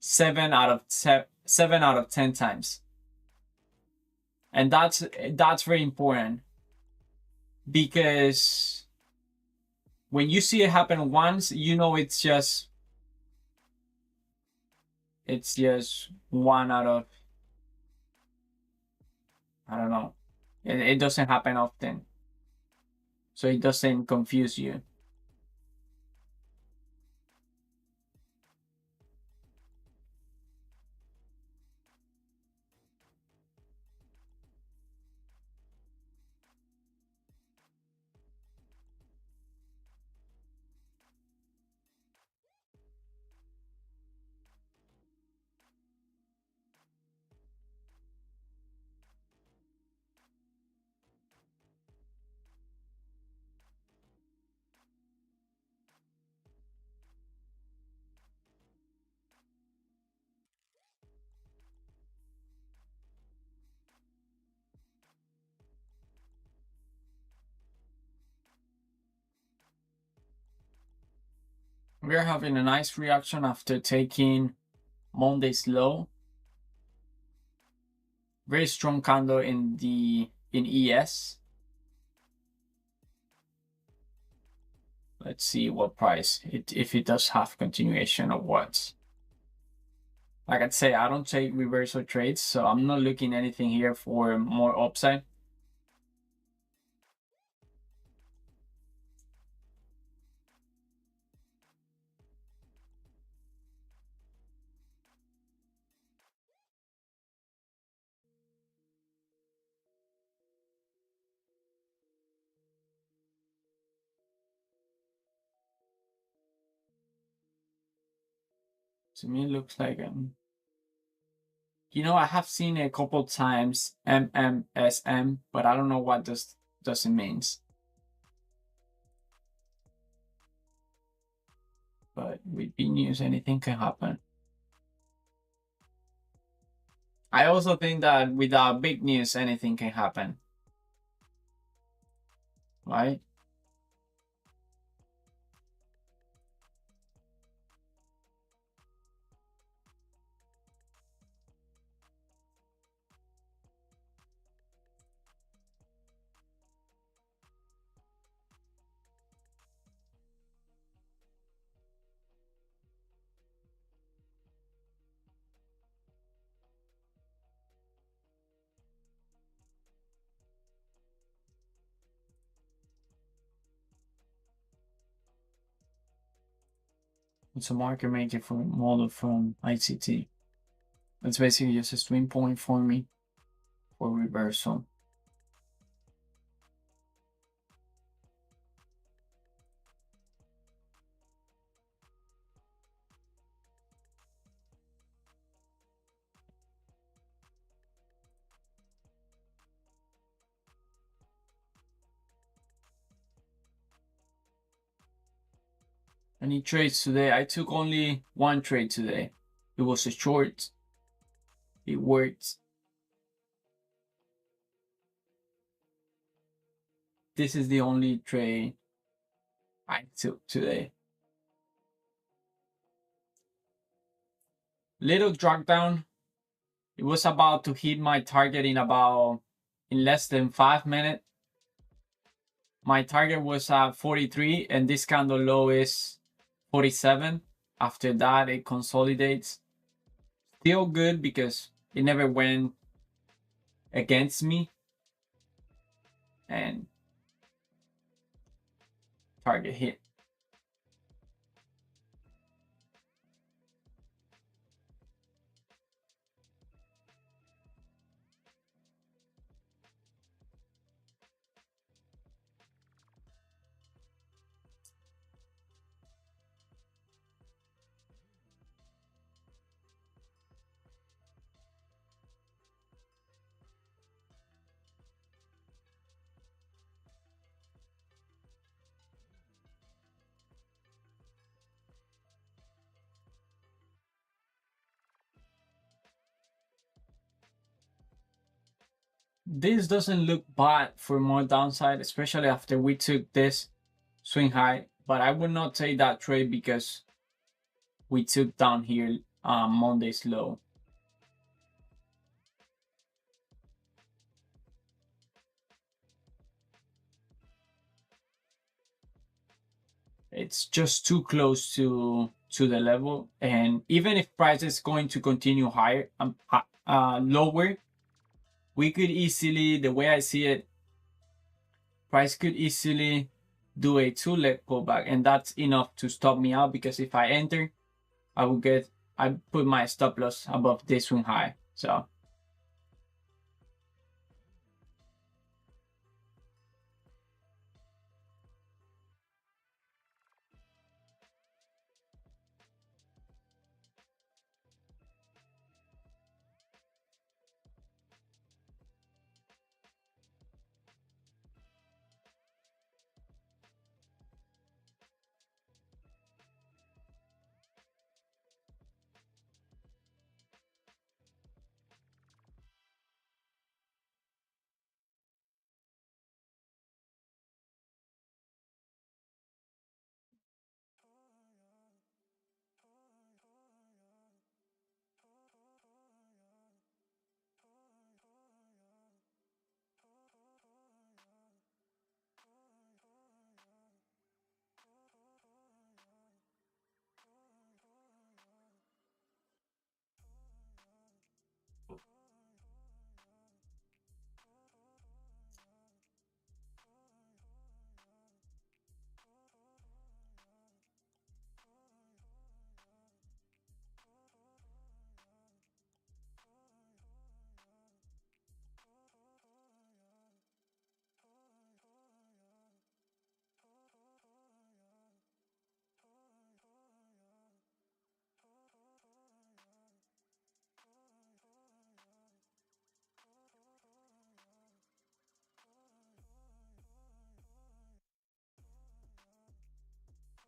7 out of 10 times. And that's very important, because when you see it happen once, you know it's just one out of, I don't know. It doesn't happen often, so it doesn't confuse you. We're having a nice reaction after taking Monday's low. Very strong candle in ES. Let's see what price if it does have continuation or what. Like I'd say, I don't take reversal trades, so I'm not looking anything here for more upside. To me, it looks like I have seen a couple times MMSM, but I don't know what this means. But with B news, anything can happen. I also think that without big news, anything can happen. Right? It's a market maker for model from ICT. It's basically just a swing point for me for reversal. Any trades today? I took only one trade today. It was a short. It worked. This is the only trade I took today. Little drag down. It was about to hit my target in less than 5 minutes. My target was at 43 and this candle low is 47. After that, it consolidates. Still good because it never went against me. And target hit. This doesn't look bad for more downside, especially after we took this swing high, but I would not take that trade because we took down here Monday's low. It's just too close to the level, and even if price is going to continue higher, lower, we could easily, the way I see it, price could easily do a 2-leg pullback, and that's enough to stop me out because if I enter, I put my stop loss above this swing high. So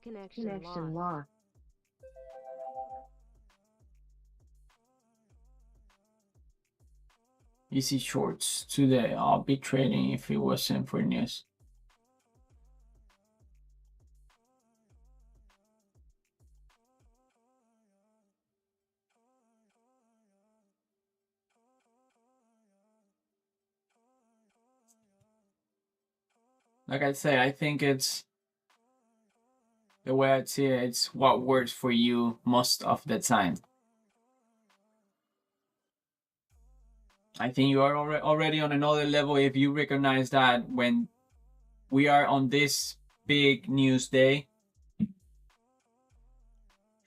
Connection lost. easy shorts today. I'll be trading if it wasn't for news. Like I say, I think it's the way I see it, it's what works for you most of the time. I think you are already on another level if you recognize that when we are on this big news day,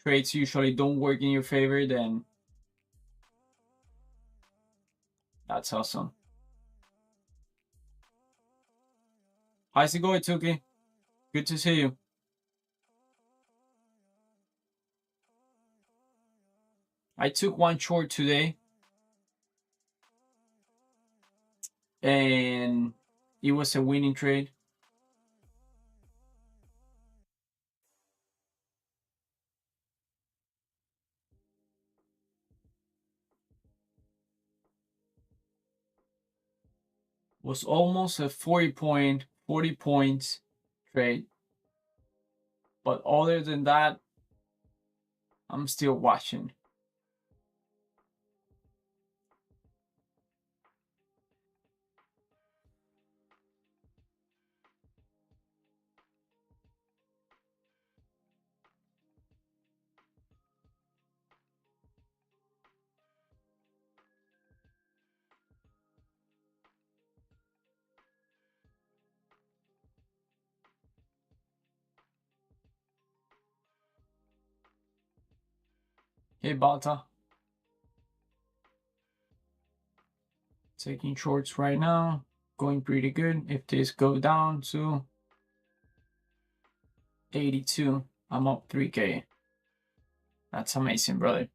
trades usually don't work in your favor, then that's awesome. How's it going, Tuki? Good to see you. I took one short today, and it was a winning trade. Was almost a 40 points trade. But other than that, I'm still watching. Hey, Balta. Taking shorts right now. Going pretty good. If this go down to 82, I'm up 3K. That's amazing, brother.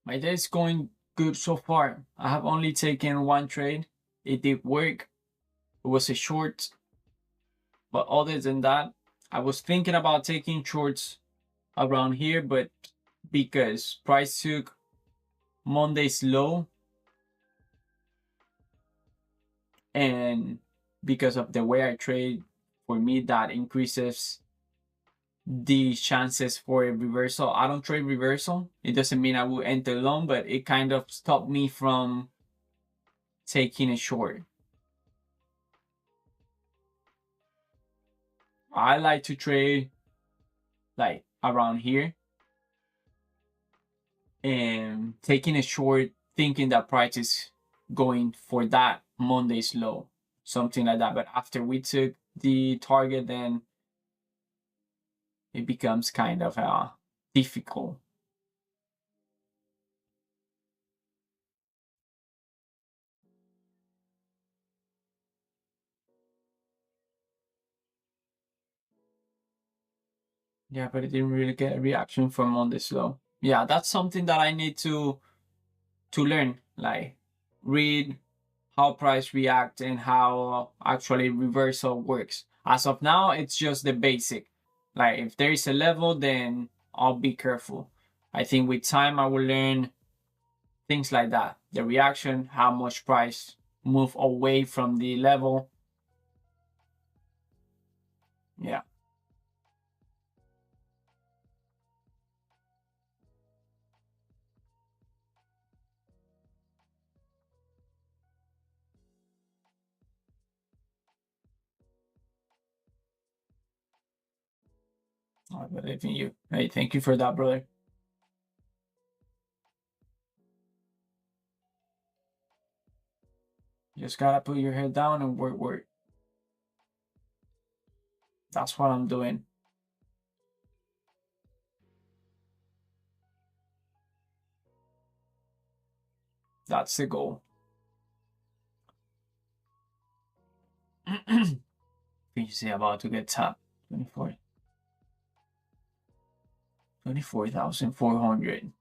My day is going good so far. I have only taken one trade. It did work. It was a short. But other than that, I was thinking about taking shorts around here, but because price took Monday's low, and because of the way I trade, for me that increases the chances for a reversal. I don't trade reversal. It doesn't mean I will enter long, but it kind of stopped me from taking a short. I like to trade like around here and taking a short thinking that price is going for that Monday's low, something like that. But after we took the target, then it becomes kind of difficult. Yeah, but it didn't really get a reaction from Monday's low. Yeah, that's something that I need to learn, like read how price react and how actually reversal works. As of now, it's just the basic. Like if there is a level, then I'll be careful. I think with time I will learn things like that. The reaction, how much price move away from the level. Yeah. I believe in you. Hey, thank you for that, brother. Just gotta put your head down and work. That's what I'm doing. That's the goal. You see about to get tapped. 24,400.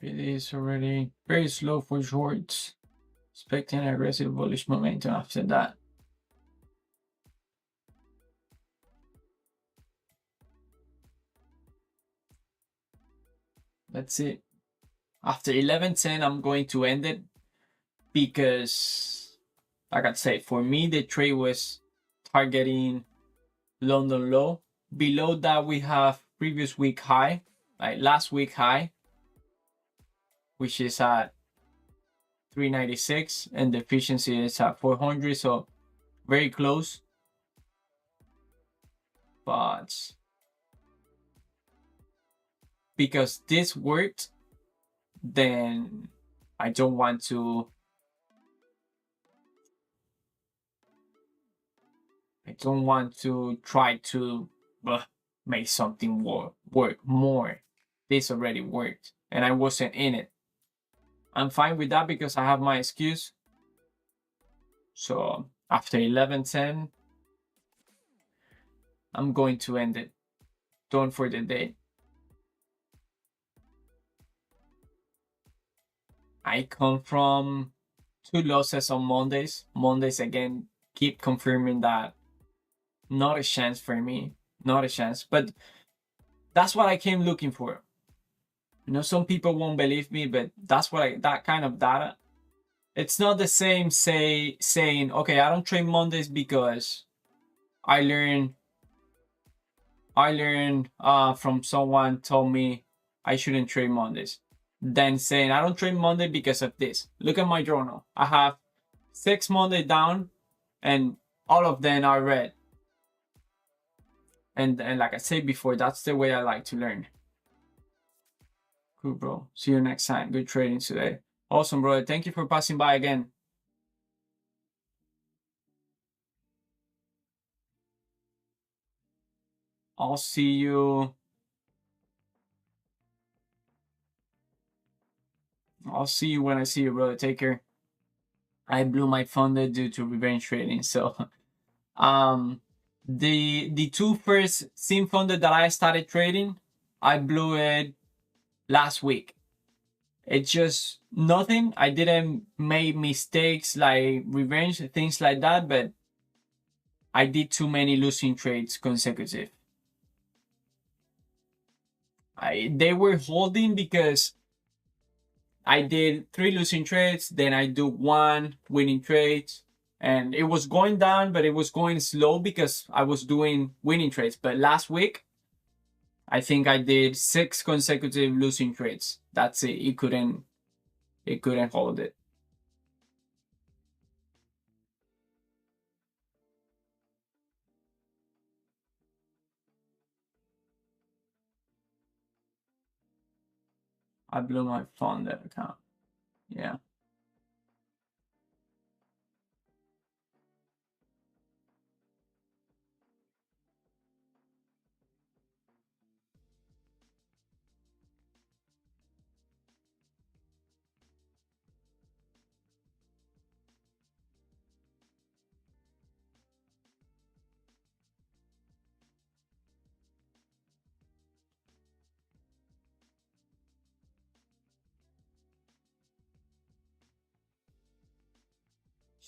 It is already very slow for shorts. Expecting aggressive bullish momentum after that. That's it. After 11:10, I'm going to end it because, like I said, for me, the trade was targeting London low. Below that, we have previous week high, like last week high, which is at 396, and the efficiency is at 400, so very close. But because this worked, then I don't want to try to make something work more. This already worked and I wasn't in it. I'm fine with that because I have my excuse. So after 11:10, I'm going to end it. Done for the day. I come from 2 losses on Mondays. Mondays again keep confirming that not a chance for me. Not a chance. But that's what I came looking for. You know, some people won't believe me, but that's what that kind of data. It's not the same saying, okay, I don't trade Mondays because I learned from someone told me I shouldn't trade Mondays. Then saying I don't trade Monday because of this. Look at my journal. I have 6 Monday down and all of them are red. And like I said before, that's the way I like to learn. Cool, bro. See you next time. Good trading today. Awesome, brother. Thank you for passing by again. I'll see you. I'll see you when I see you, brother. Take care. I blew my funder due to revenge trading. So, the 2 first sim funder that I started trading, I blew it last week. It's just nothing. I didn't make mistakes like revenge, things like that, but I did too many losing trades consecutive. They were holding because I did 3 losing trades, then I do 1 winning trade, and it was going down, but it was going slow because I was doing winning trades. But last week, I think I did 6 consecutive losing trades. That's it. It couldn't hold it. I blew my phone that account. Yeah.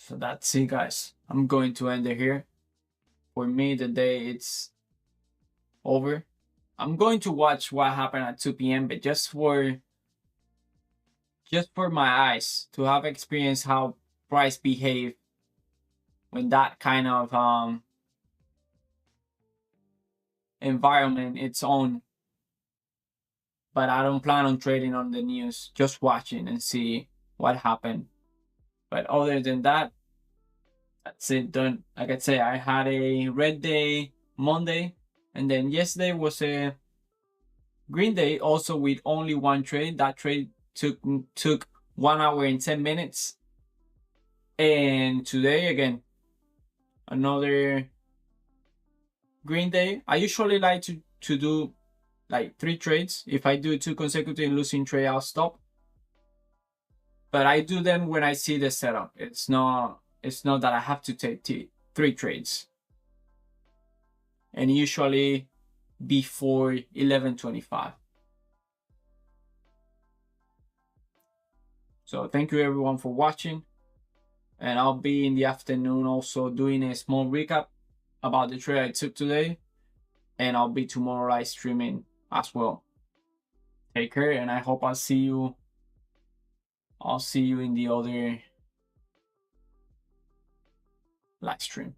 So that's it, guys. I'm going to end it here. For me, the day it's over. I'm going to watch what happened at 2 p.m. but just for my eyes to have experienced how price behave when that kind of environment it's on. But I don't plan on trading on the news, just watching and see what happened. But other than that, that's it done. Like I say, I had a red day Monday, and then yesterday was a green day also with only 1 trade. That trade took 1 hour and 10 minutes. And today again, another green day. I usually like to do like 3 trades. If I do 2 consecutive losing trade, I'll stop. But I do them when I see the setup. It's not that I have to take 3 trades. And usually before 11:25. So thank you everyone for watching, and I'll be in the afternoon also doing a small recap about the trade I took today, and I'll be tomorrow live streaming as well. Take care, and I hope I'll see you in the other live stream.